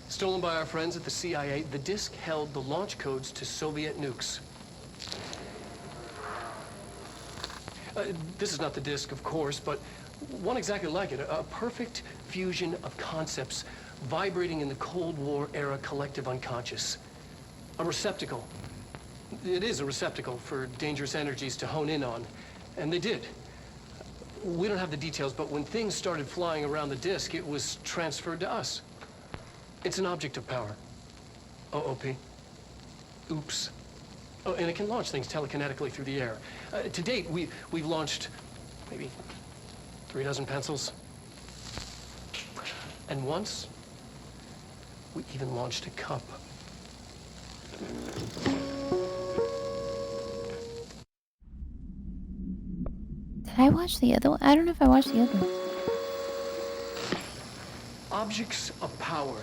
Stolen by our friends at the CIA, the disk held the launch codes to Soviet nukes. This is not the disk, of course, but One exactly like it. A perfect fusion of concepts vibrating in the Cold War era collective unconscious. A receptacle. It is a receptacle for dangerous energies to hone in on. And they did. We don't have the details, but when things started flying around the disk, it was transferred to us. It's an object of power. OOP. Oops. Oh, and it can launch things telekinetically through the air. To date, we've launched maybe 3 dozen pencils. And once, we even launched a cup. Did I watch the other one? I don't know if I watched the other one. Objects of power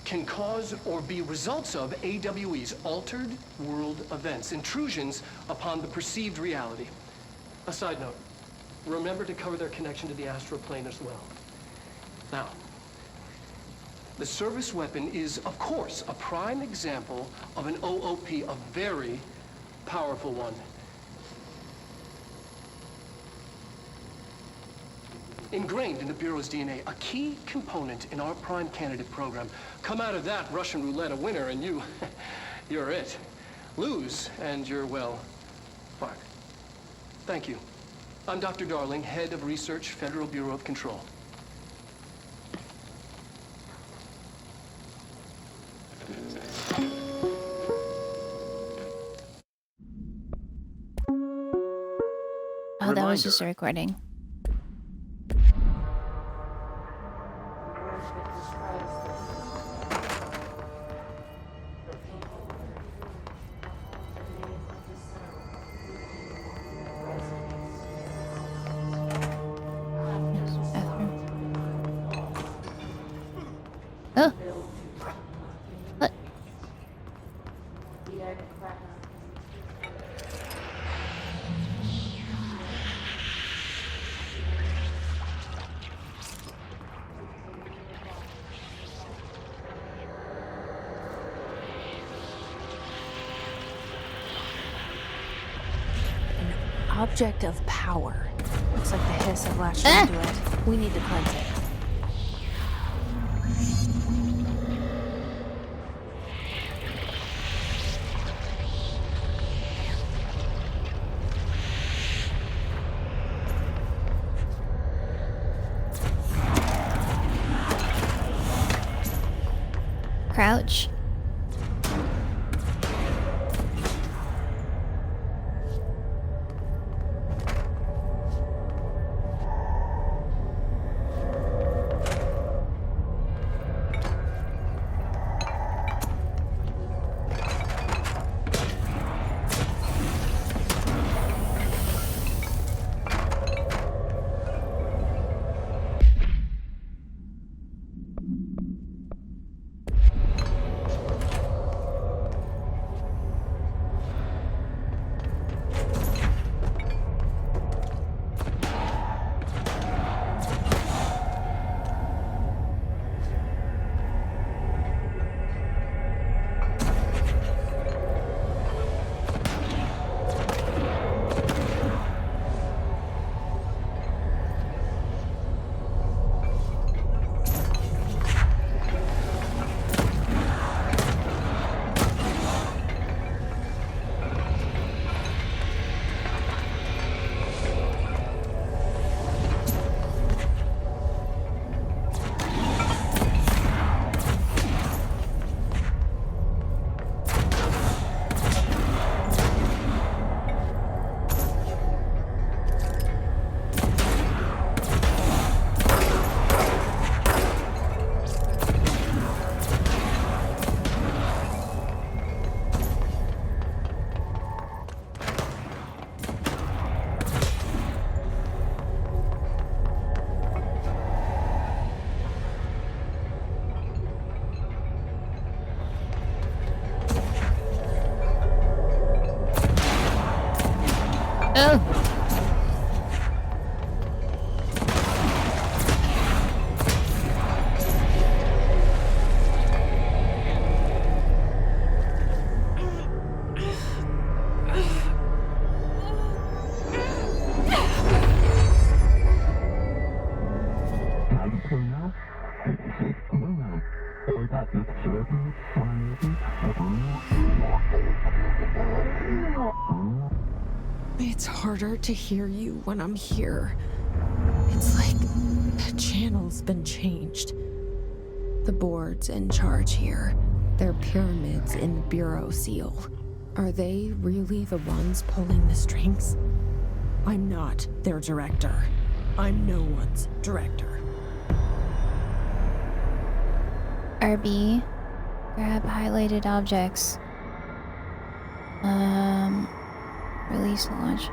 can cause or be results of AWE's altered world events, intrusions upon the perceived reality. A side note, remember to cover their connection to the astral plane as well. Now, the service weapon is, of course, a prime example of an OOP, a very powerful one. Ingrained in the Bureau's DNA, a key component in our prime candidate program. Come out of that Russian roulette a winner and you're it. Lose and you're, well, fuck. Thank you. I'm Dr. Darling, head of research, Federal Bureau of Control. Oh, that was just a recording. Oh. What? Object of power. Looks like the hiss have latched onto it. We need to cleanse it. Crouch. Oh. It's harder to hear you when I'm here. It's like the channel's been changed. The board's in charge here. They're pyramids in the Bureau seal. Are they really the ones pulling the strings? I'm not their director. I'm no one's director. RB. Grab highlighted objects. Release launch.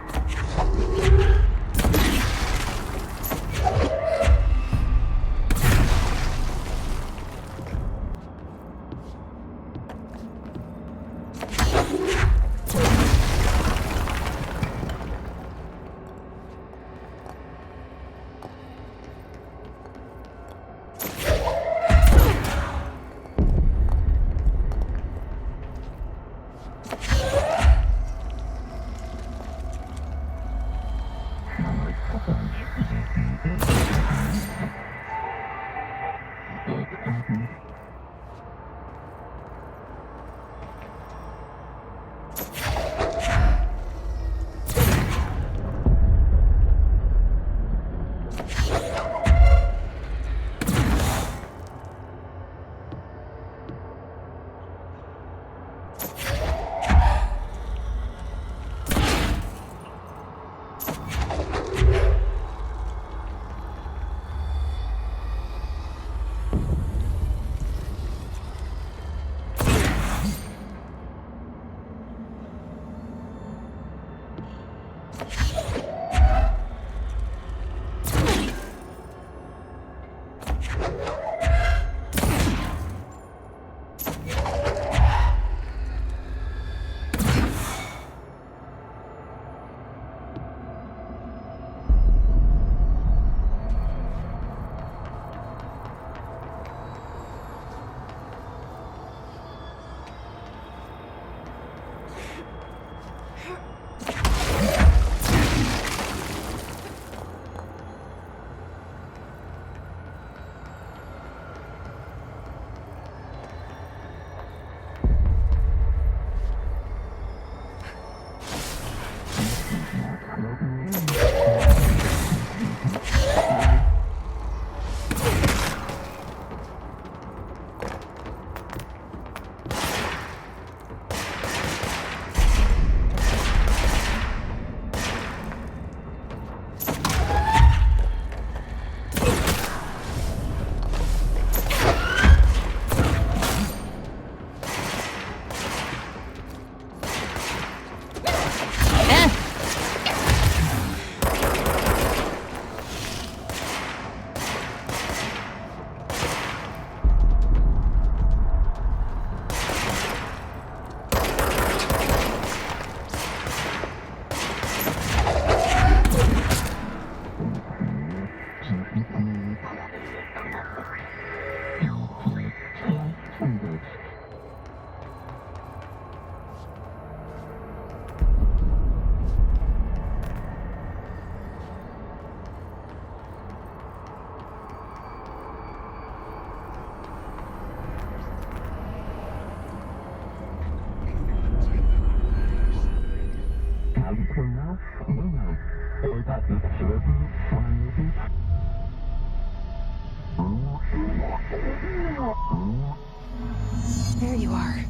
There you are.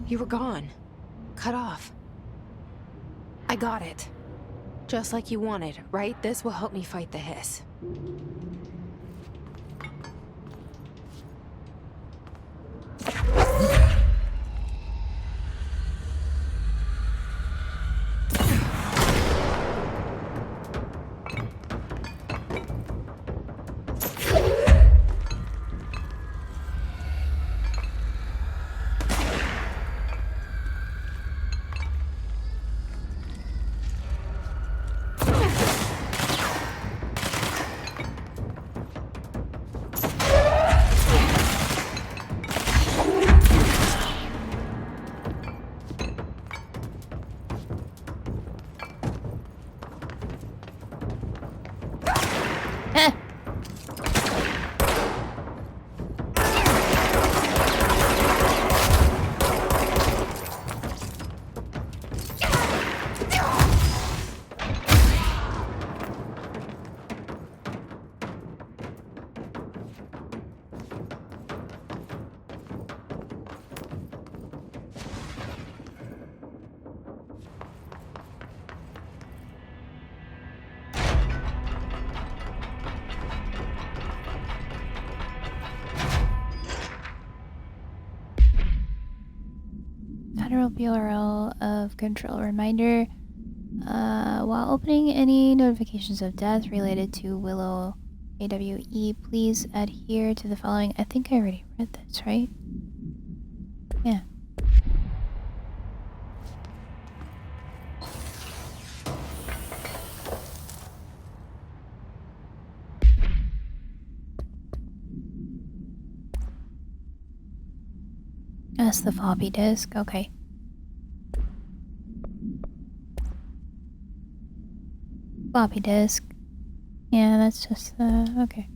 You were gone. Cut off. I got it. Just like you wanted, right? This will help me fight the hiss. Federal Bureau of Control reminder. While opening any notifications of death related to Willow AWE, please adhere to the following. I think I already read this, right? Yeah. That's the floppy disk. Okay. Floppy disk. Yeah, that's just okay.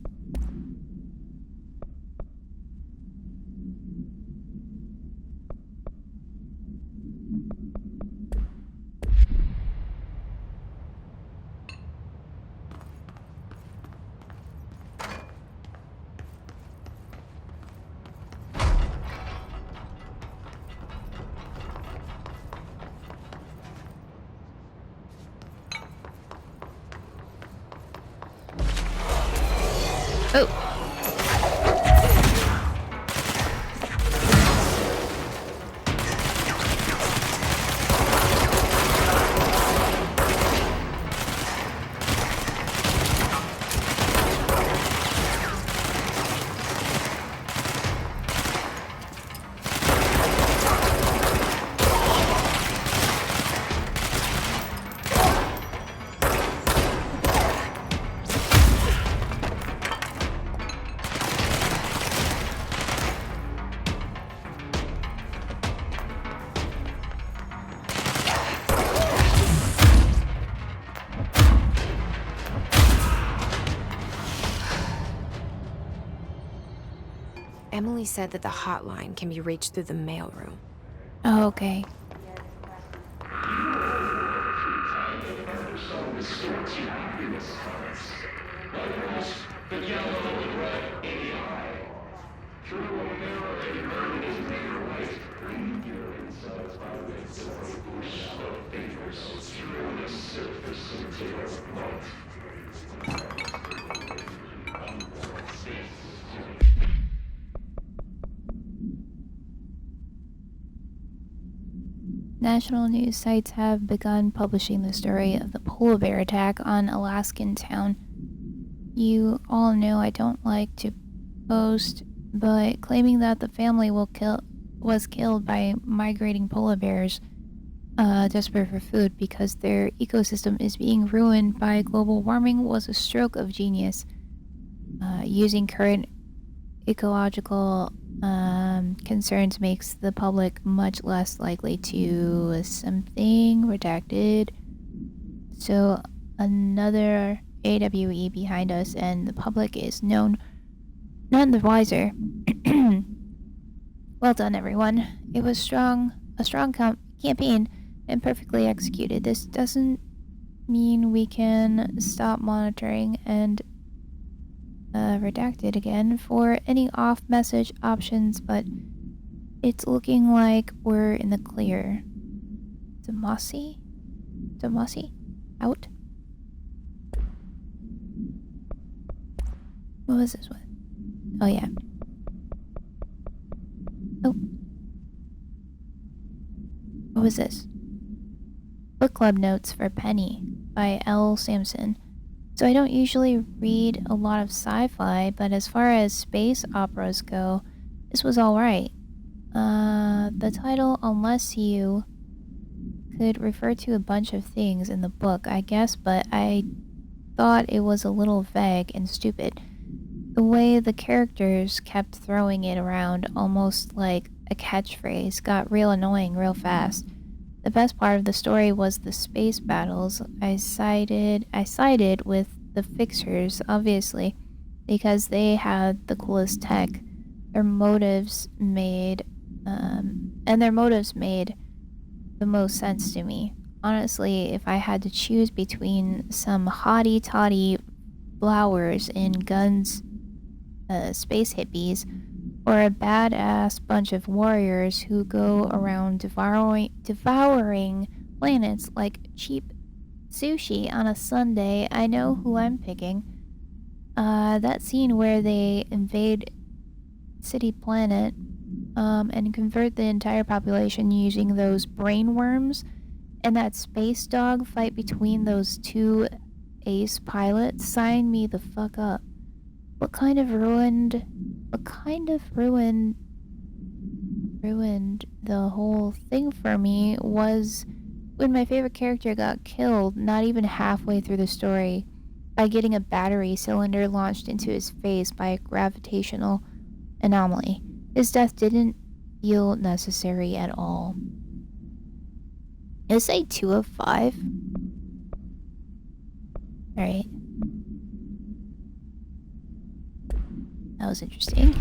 Oh. Emily said that the hotline can be reached through the mailroom. Oh, okay. National news sites have begun publishing the story of the polar bear attack on Alaskan town. You all know I don't like to boast, but claiming that the family was killed by migrating polar bears desperate for food because their ecosystem is being ruined by global warming was a stroke of genius. Using current ecological concerns makes the public much less likely to something redacted. So another AWE behind us, and the public is none the wiser. Well done, everyone. It was a strong campaign and perfectly executed. This doesn't mean we can stop monitoring and redacted again for any off-message options, but it's looking like we're in the clear. Damasi? Out? What was this one? Oh, yeah. Oh. What was this? Book Club Notes for Penny by L. Sampson. So I don't usually read a lot of sci-fi, but as far as space operas go, this was alright. The title, Unless You, could refer to a bunch of things in the book, I guess, but I thought it was a little vague and stupid. The way the characters kept throwing it around, almost like a catchphrase, got real annoying real fast. The best part of the story was the space battles. I sided with the Fixers, obviously, because they had the coolest tech. Their motives made the most sense to me. Honestly, if I had to choose between some hotty-toddy flowers in guns, space hippies, or a badass bunch of warriors who go around devouring planets like cheap sushi on a Sunday, I know who I'm picking. That scene where they invade City Planet and convert the entire population using those brain worms. And that space dog fight between those two ace pilots, sign me the fuck up. What kind of ruined the whole thing for me was when my favorite character got killed not even halfway through the story by getting a battery cylinder launched into his face by a gravitational anomaly. His death didn't feel necessary at all. Is a 2 of 5? Alright. That was interesting.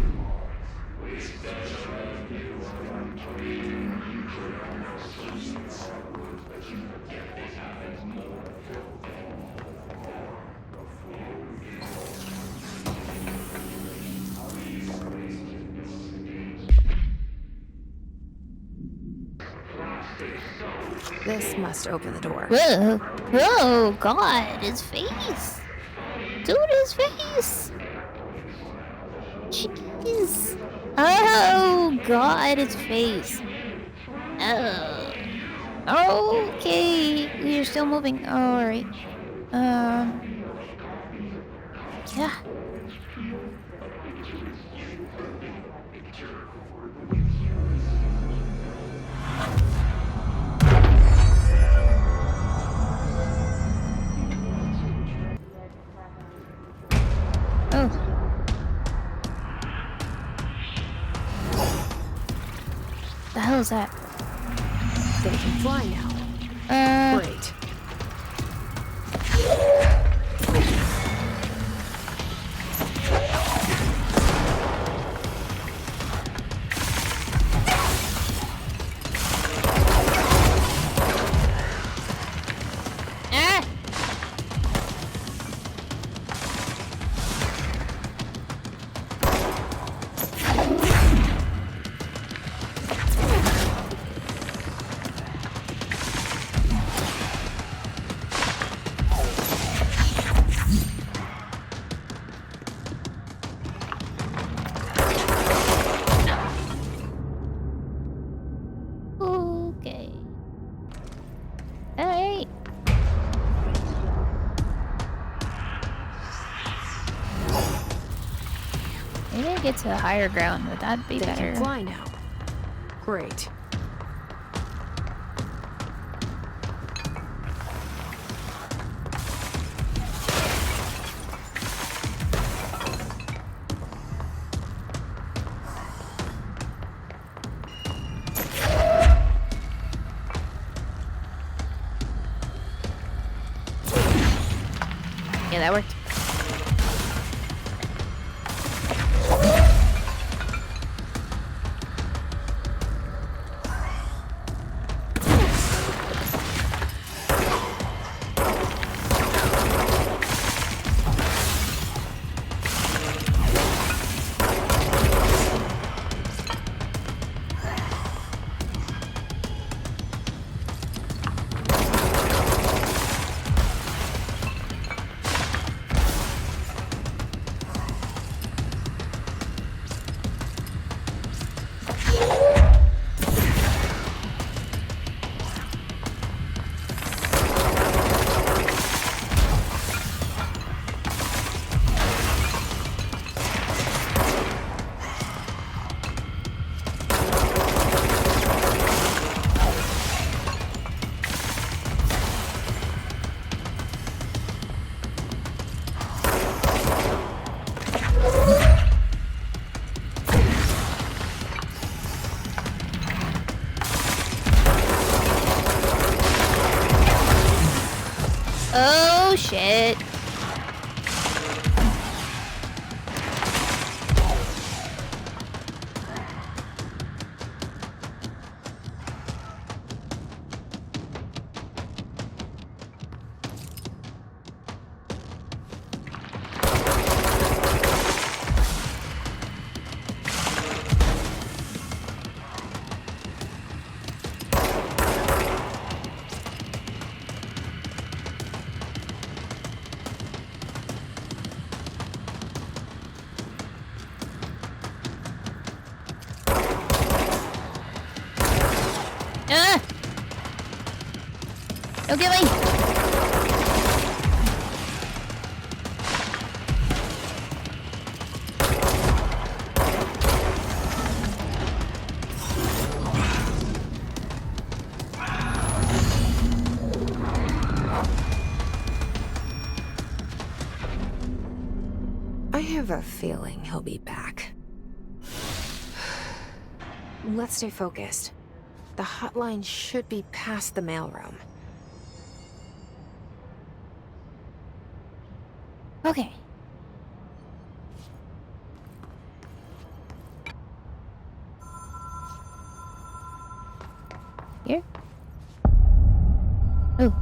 This must open the door. Whoa! Whoa! God, his face! Dude, his face! Jeez! Oh, God, his face! Oh. Okay, we are still moving. Alright. Yeah. Oh. The hell is that? They can fly now. Great. Ah! Okay. Alright. Maybe I get to the higher ground. Would that be They better? can fly now. Great. Yeah, that worked. Oh shit. Ah! Don't get me! I have a feeling he'll be back. Let's stay focused. The hotline should be past the mailroom. Okay. Here? Oh.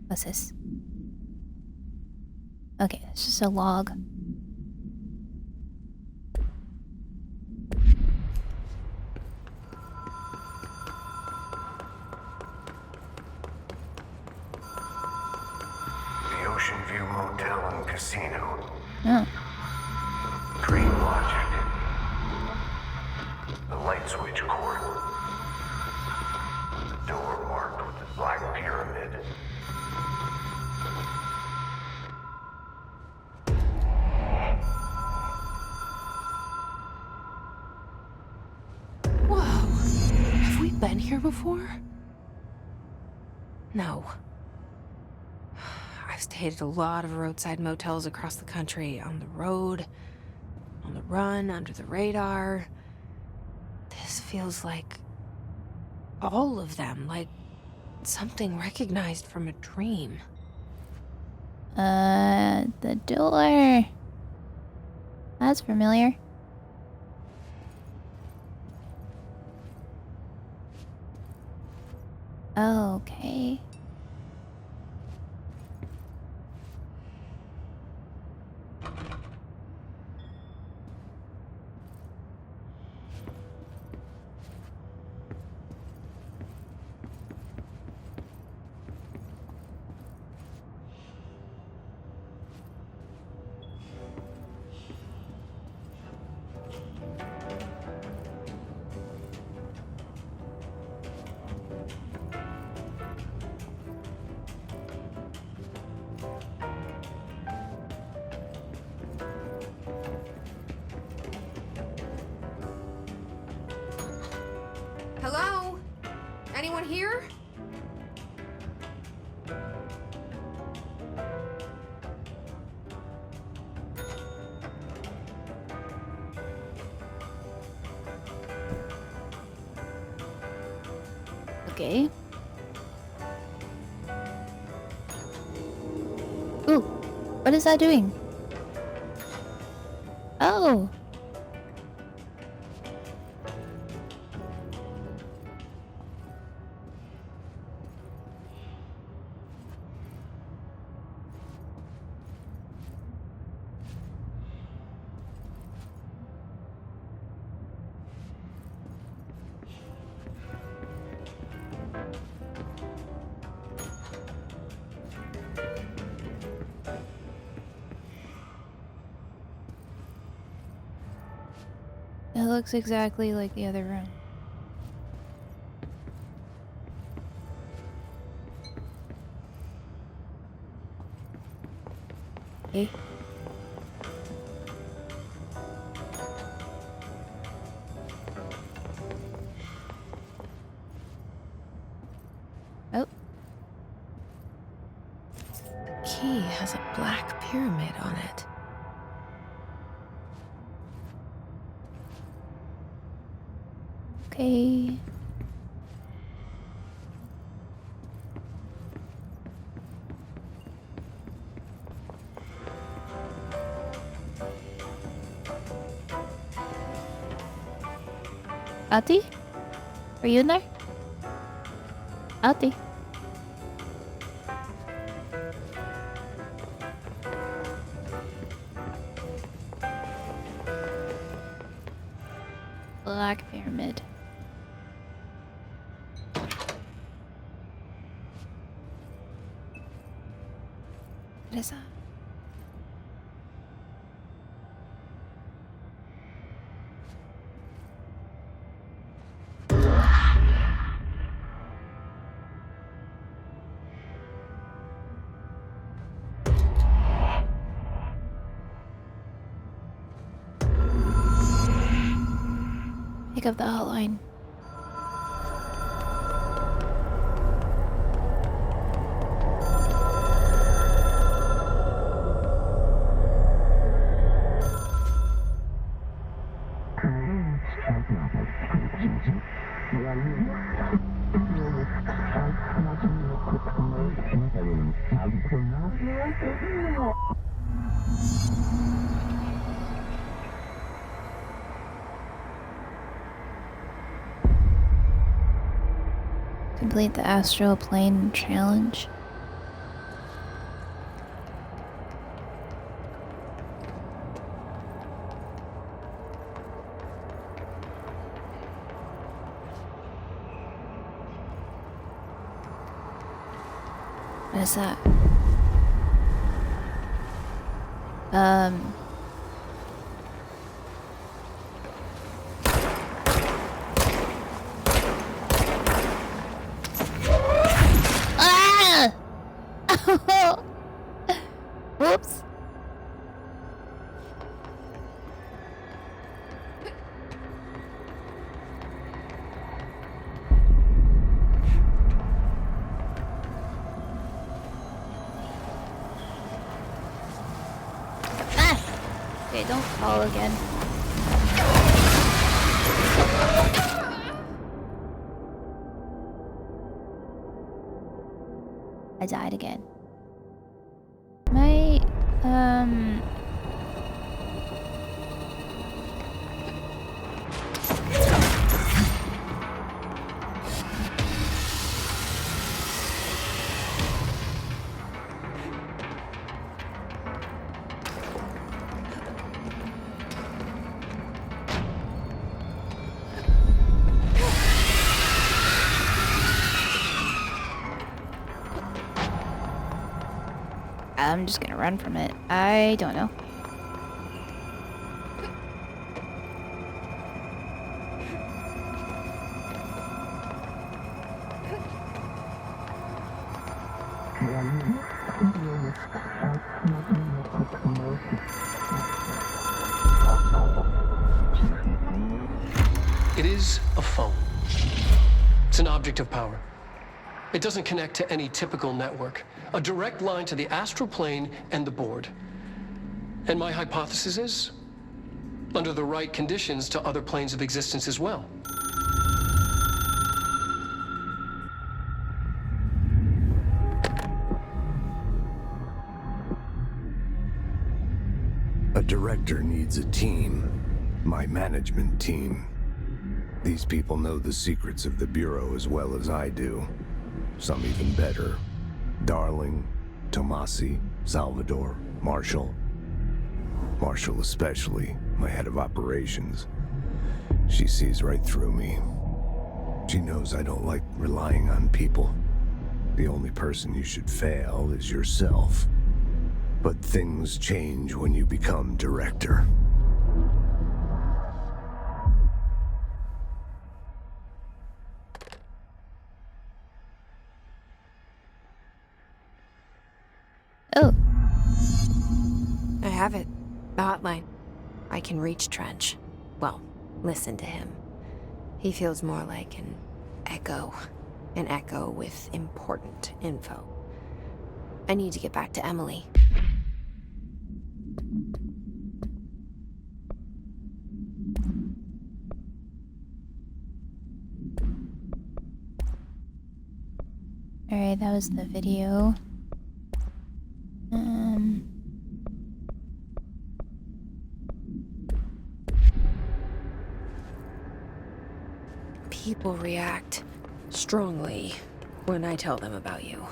What's this? Okay, it's just a log. The Oceanview Motel and Casino. Oh. Dream logic. The light switch cord. The door marked with the black pyramid. Whoa! Have we been here before? No. I've stayed at a lot of roadside motels across the country, on the road, on the run, under the radar. This feels like all of them, like something recognized from a dream. The door. That's familiar. Okay. Hello? Anyone here? Okay. Ooh, what is that doing? Oh. It looks exactly like the other room. Okay. Oh. The key has a black pyramid on it. Okay. Ahti? Are you in there? Ahti? Black pyramid. What is that? Pick up the hotline. Complete the astral plane challenge. What is that? Ah! Whoops. Okay, don't fall again. I died again. My, I'm just gonna run from it. I don't know. It is a phone. It's an object of power. It doesn't connect to any typical network. A direct line to the astral plane and the board. And my hypothesis is, under the right conditions, to other planes of existence as well. A director needs a team. My management team. These people know the secrets of the Bureau as well as I do. Some even better. Darling, Tomasi, Salvador, Marshall. Marshall especially, my head of operations. She sees right through me. She knows I don't like relying on people. The only person you should fail is yourself. But things change when you become director. Oh. I have it. The hotline. I can reach Trench. Well, listen to him. He feels more like an echo. An echo with important info. I need to get back to Emily. Alright, that was the video. People react strongly when I tell them about you.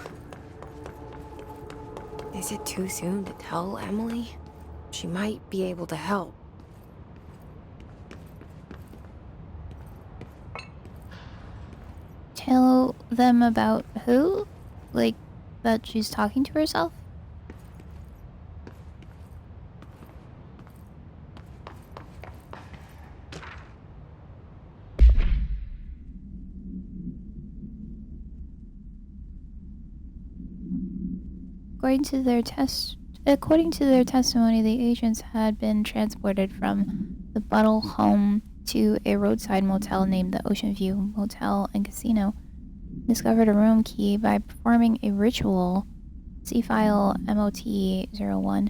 Is it too soon to tell Emily? She might be able to help. Tell them about who? Like, that she's talking to herself? According to their testimony, the agents had been transported from the Buttle home to a roadside motel named the Oceanview Motel and Casino, discovered a room key by performing a ritual. See file MOT-01.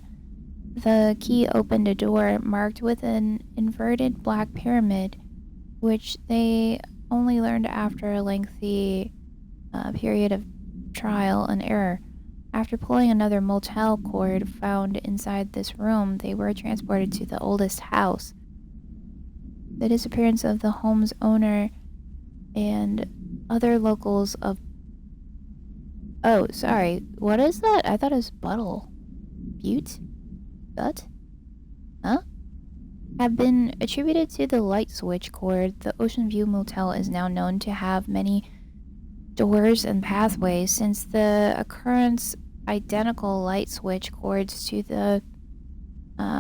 The key opened a door marked with an inverted black pyramid, which they only learned after a lengthy period of trial and error. After pulling another motel cord found inside this room, they were transported to the oldest house. The disappearance of the home's owner and other locals of... Oh, sorry. What is that? I thought it was Buttle. Butte? But? Huh? Have been attributed to the light switch cord. The Oceanview Motel is now known to have many doors and pathways, since the occurrence identical light switch cords to the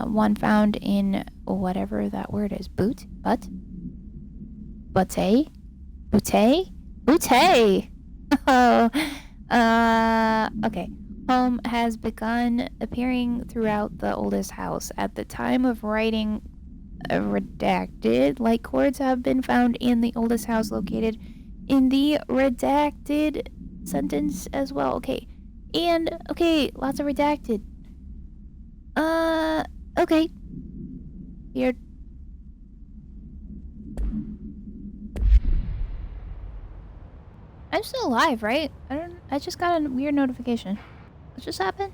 one found in whatever that word is. Butte? Okay. Home has begun appearing throughout the oldest house. At the time of writing, redacted light cords have been found in the oldest house located in the redacted sentence as well. Okay. Lots of redacted. Okay. Weird. I'm still alive, right? I just got a weird notification. What just happened?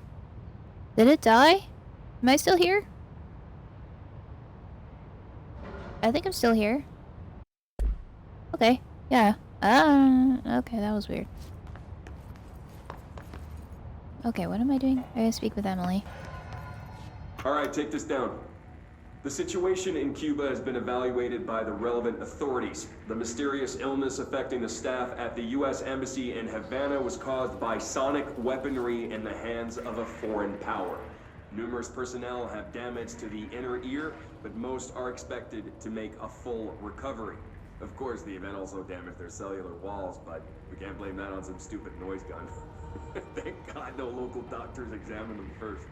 Did it die? Am I still here? I think I'm still here. Okay. Yeah. Okay, that was weird. Okay, what am I doing? I gotta speak with Emily. Alright, take this down. The situation in Cuba has been evaluated by the relevant authorities. The mysterious illness affecting the staff at the U.S. Embassy in Havana was caused by sonic weaponry in the hands of a foreign power. Numerous personnel have damage to the inner ear, but most are expected to make a full recovery. Of course, the event also damaged their cellular walls, but we can't blame that on some stupid noise gun. Thank God no local doctors examined them first.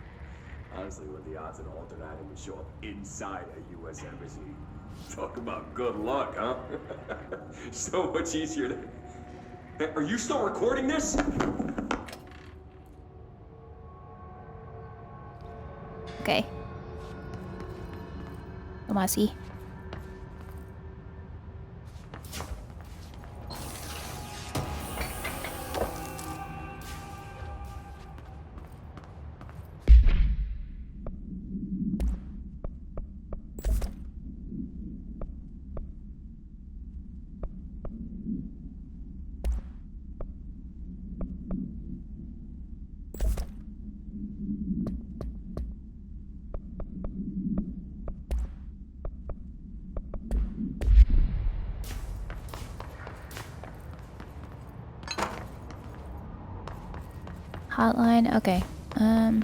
Honestly, what are the odds an alternate item would show up inside a U.S. embassy? Talk about good luck, huh? So much easier to... Hey, are you still recording this? Okay. Tomasi. Hotline, okay. Oh.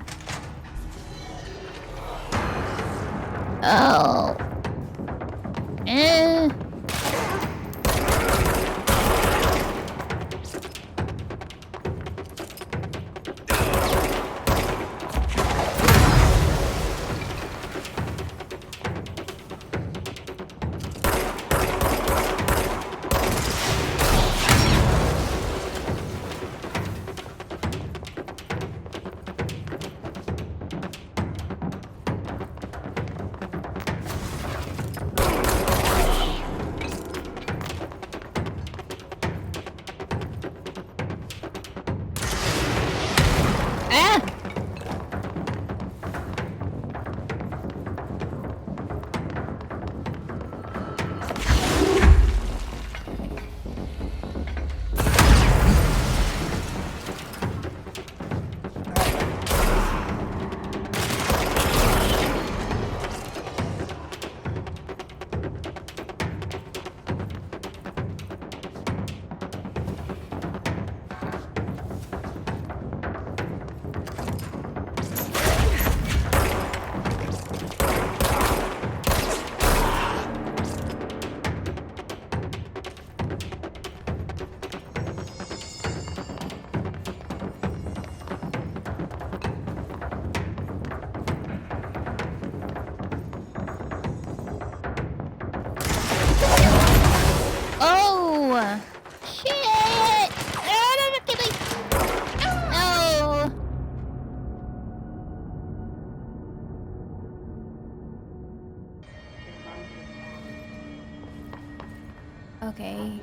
Okay.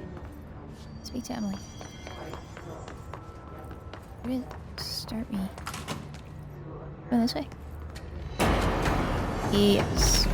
Speak to Emily. Where did it start me? Go this way? Yes.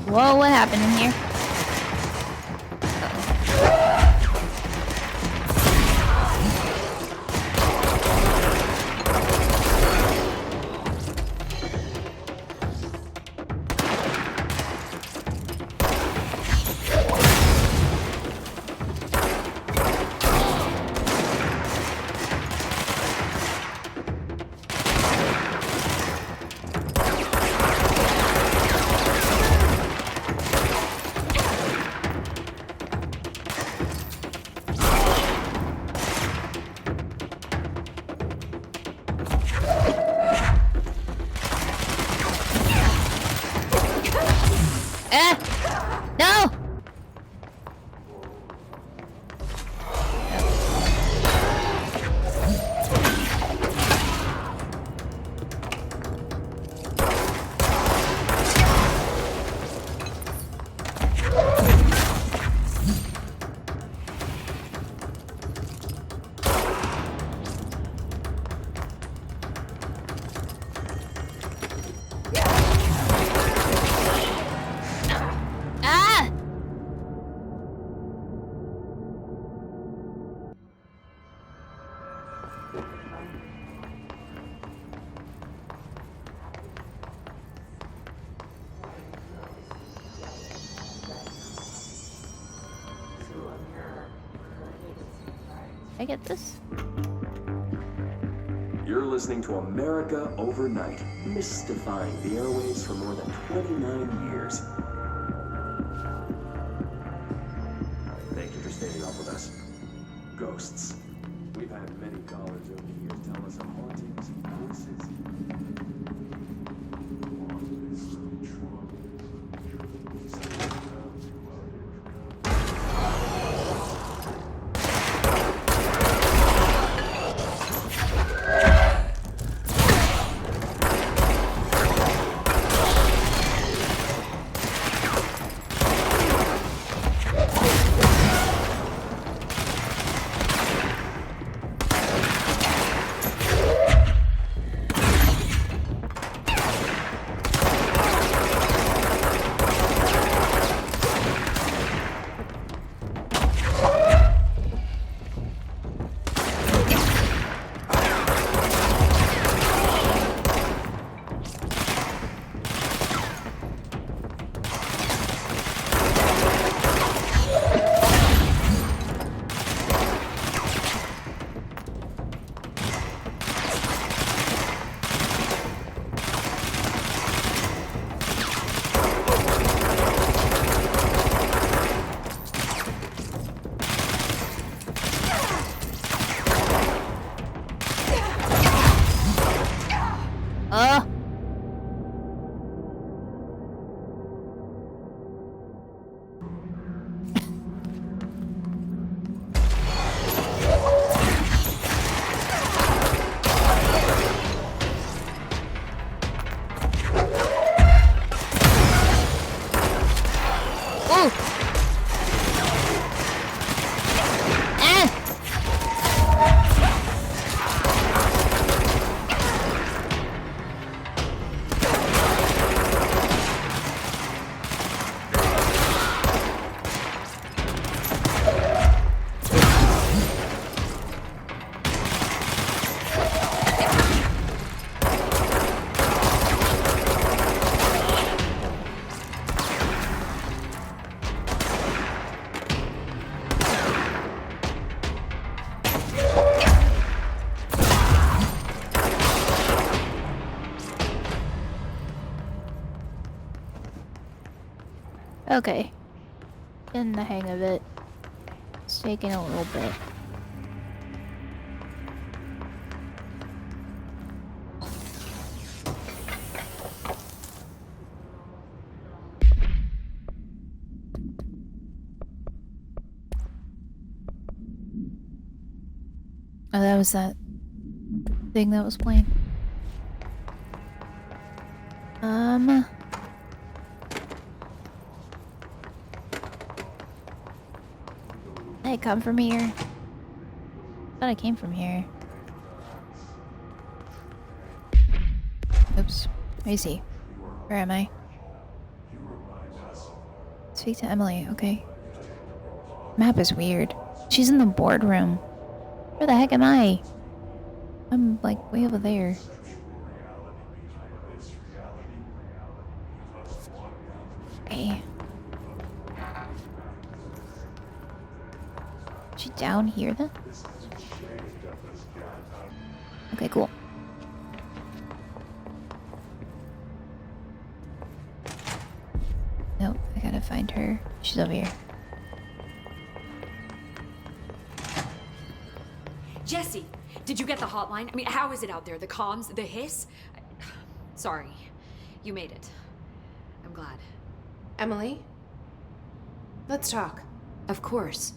Whoa, what happened in here? No! I get this? You're listening to America Overnight, mystifying the airwaves for more than 29 years. Thank you for staying up with us. Ghosts. We've had many callers over the years tell us of hauntings, voices. Okay. Getting the hang of it. It's taking a little bit. Oh, that was that thing that was playing. Hey, come from here. Thought I came from here. Oops. Let me see. Where am I? Speak to Emily, okay. Map is weird. She's in the boardroom. Where the heck am I? I'm like way over there. Hey. Is she down here then? Okay, cool. Nope, I gotta find her. She's over here. Jesse, did you get the hotline? I mean, how is it out there? The comms, the hiss? Sorry, you made it. I'm glad. Emily? Let's talk. Of course.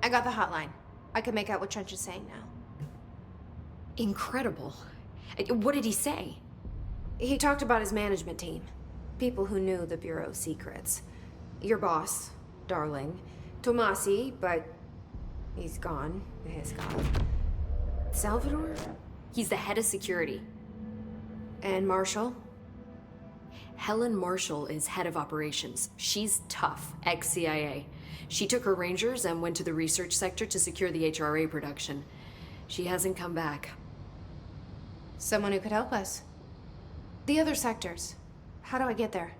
I got the hotline. I can make out what Trench is saying now. Incredible. What did he say? He talked about his management team. People who knew the Bureau's secrets. Your boss, Darling. Tomasi, but he's gone. He's gone. Salvador? He's the head of security. And Marshall? Helen Marshall is head of operations. She's tough, ex-CIA. She took her rangers and went to the research sector to secure the HRA production. She hasn't come back. Someone who could help us. The other sectors. How do I get there?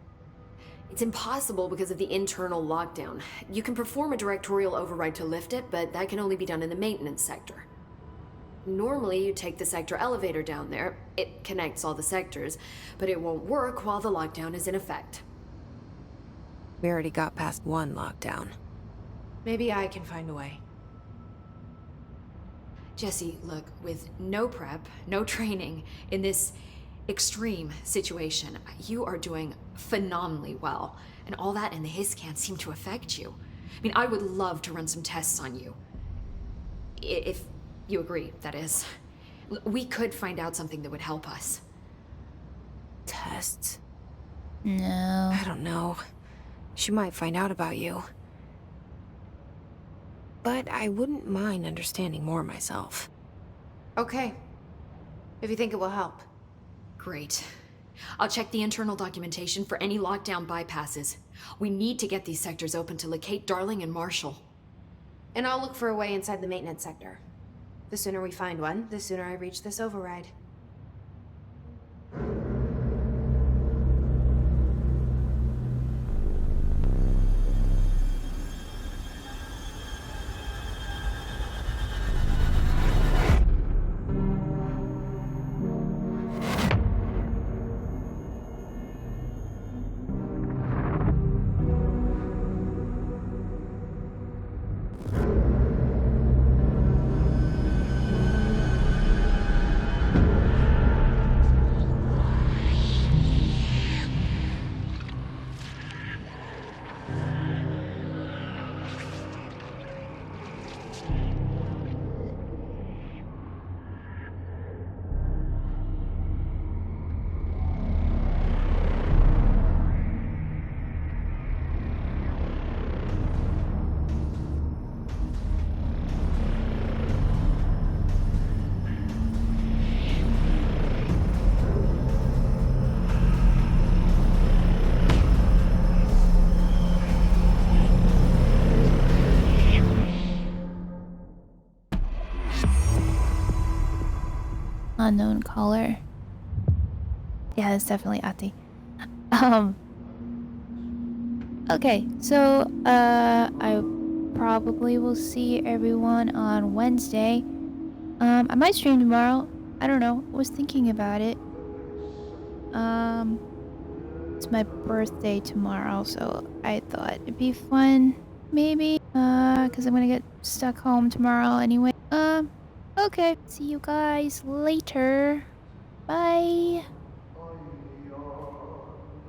It's impossible because of the internal lockdown. You can perform a directorial override to lift it, but that can only be done in the maintenance sector. Normally, you take the sector elevator down there. It connects all the sectors, but it won't work while the lockdown is in effect. We already got past one lockdown. Maybe I can find a way. Jesse, look, with no prep, no training, in this extreme situation, you are doing phenomenally well. And all that and the hiss can't seem to affect you. I mean, I would love to run some tests on you. If you agree, that is. We could find out something that would help us. Tests? No. I don't know. She might find out about you. But I wouldn't mind understanding more myself. Okay. If you think it will help. Great. I'll check the internal documentation for any lockdown bypasses. We need to get these sectors open to locate Darling and Marshall. And I'll look for a way inside the maintenance sector. The sooner we find one, the sooner I reach this override. Unknown caller. Yeah, it's definitely Ahti. Okay, so I probably will see everyone on Wednesday. I might stream tomorrow. I don't know. I was thinking about it. It's my birthday tomorrow, so I thought it'd be fun, maybe, because I'm gonna get stuck home tomorrow anyway. Okay. See you guys later. Bye.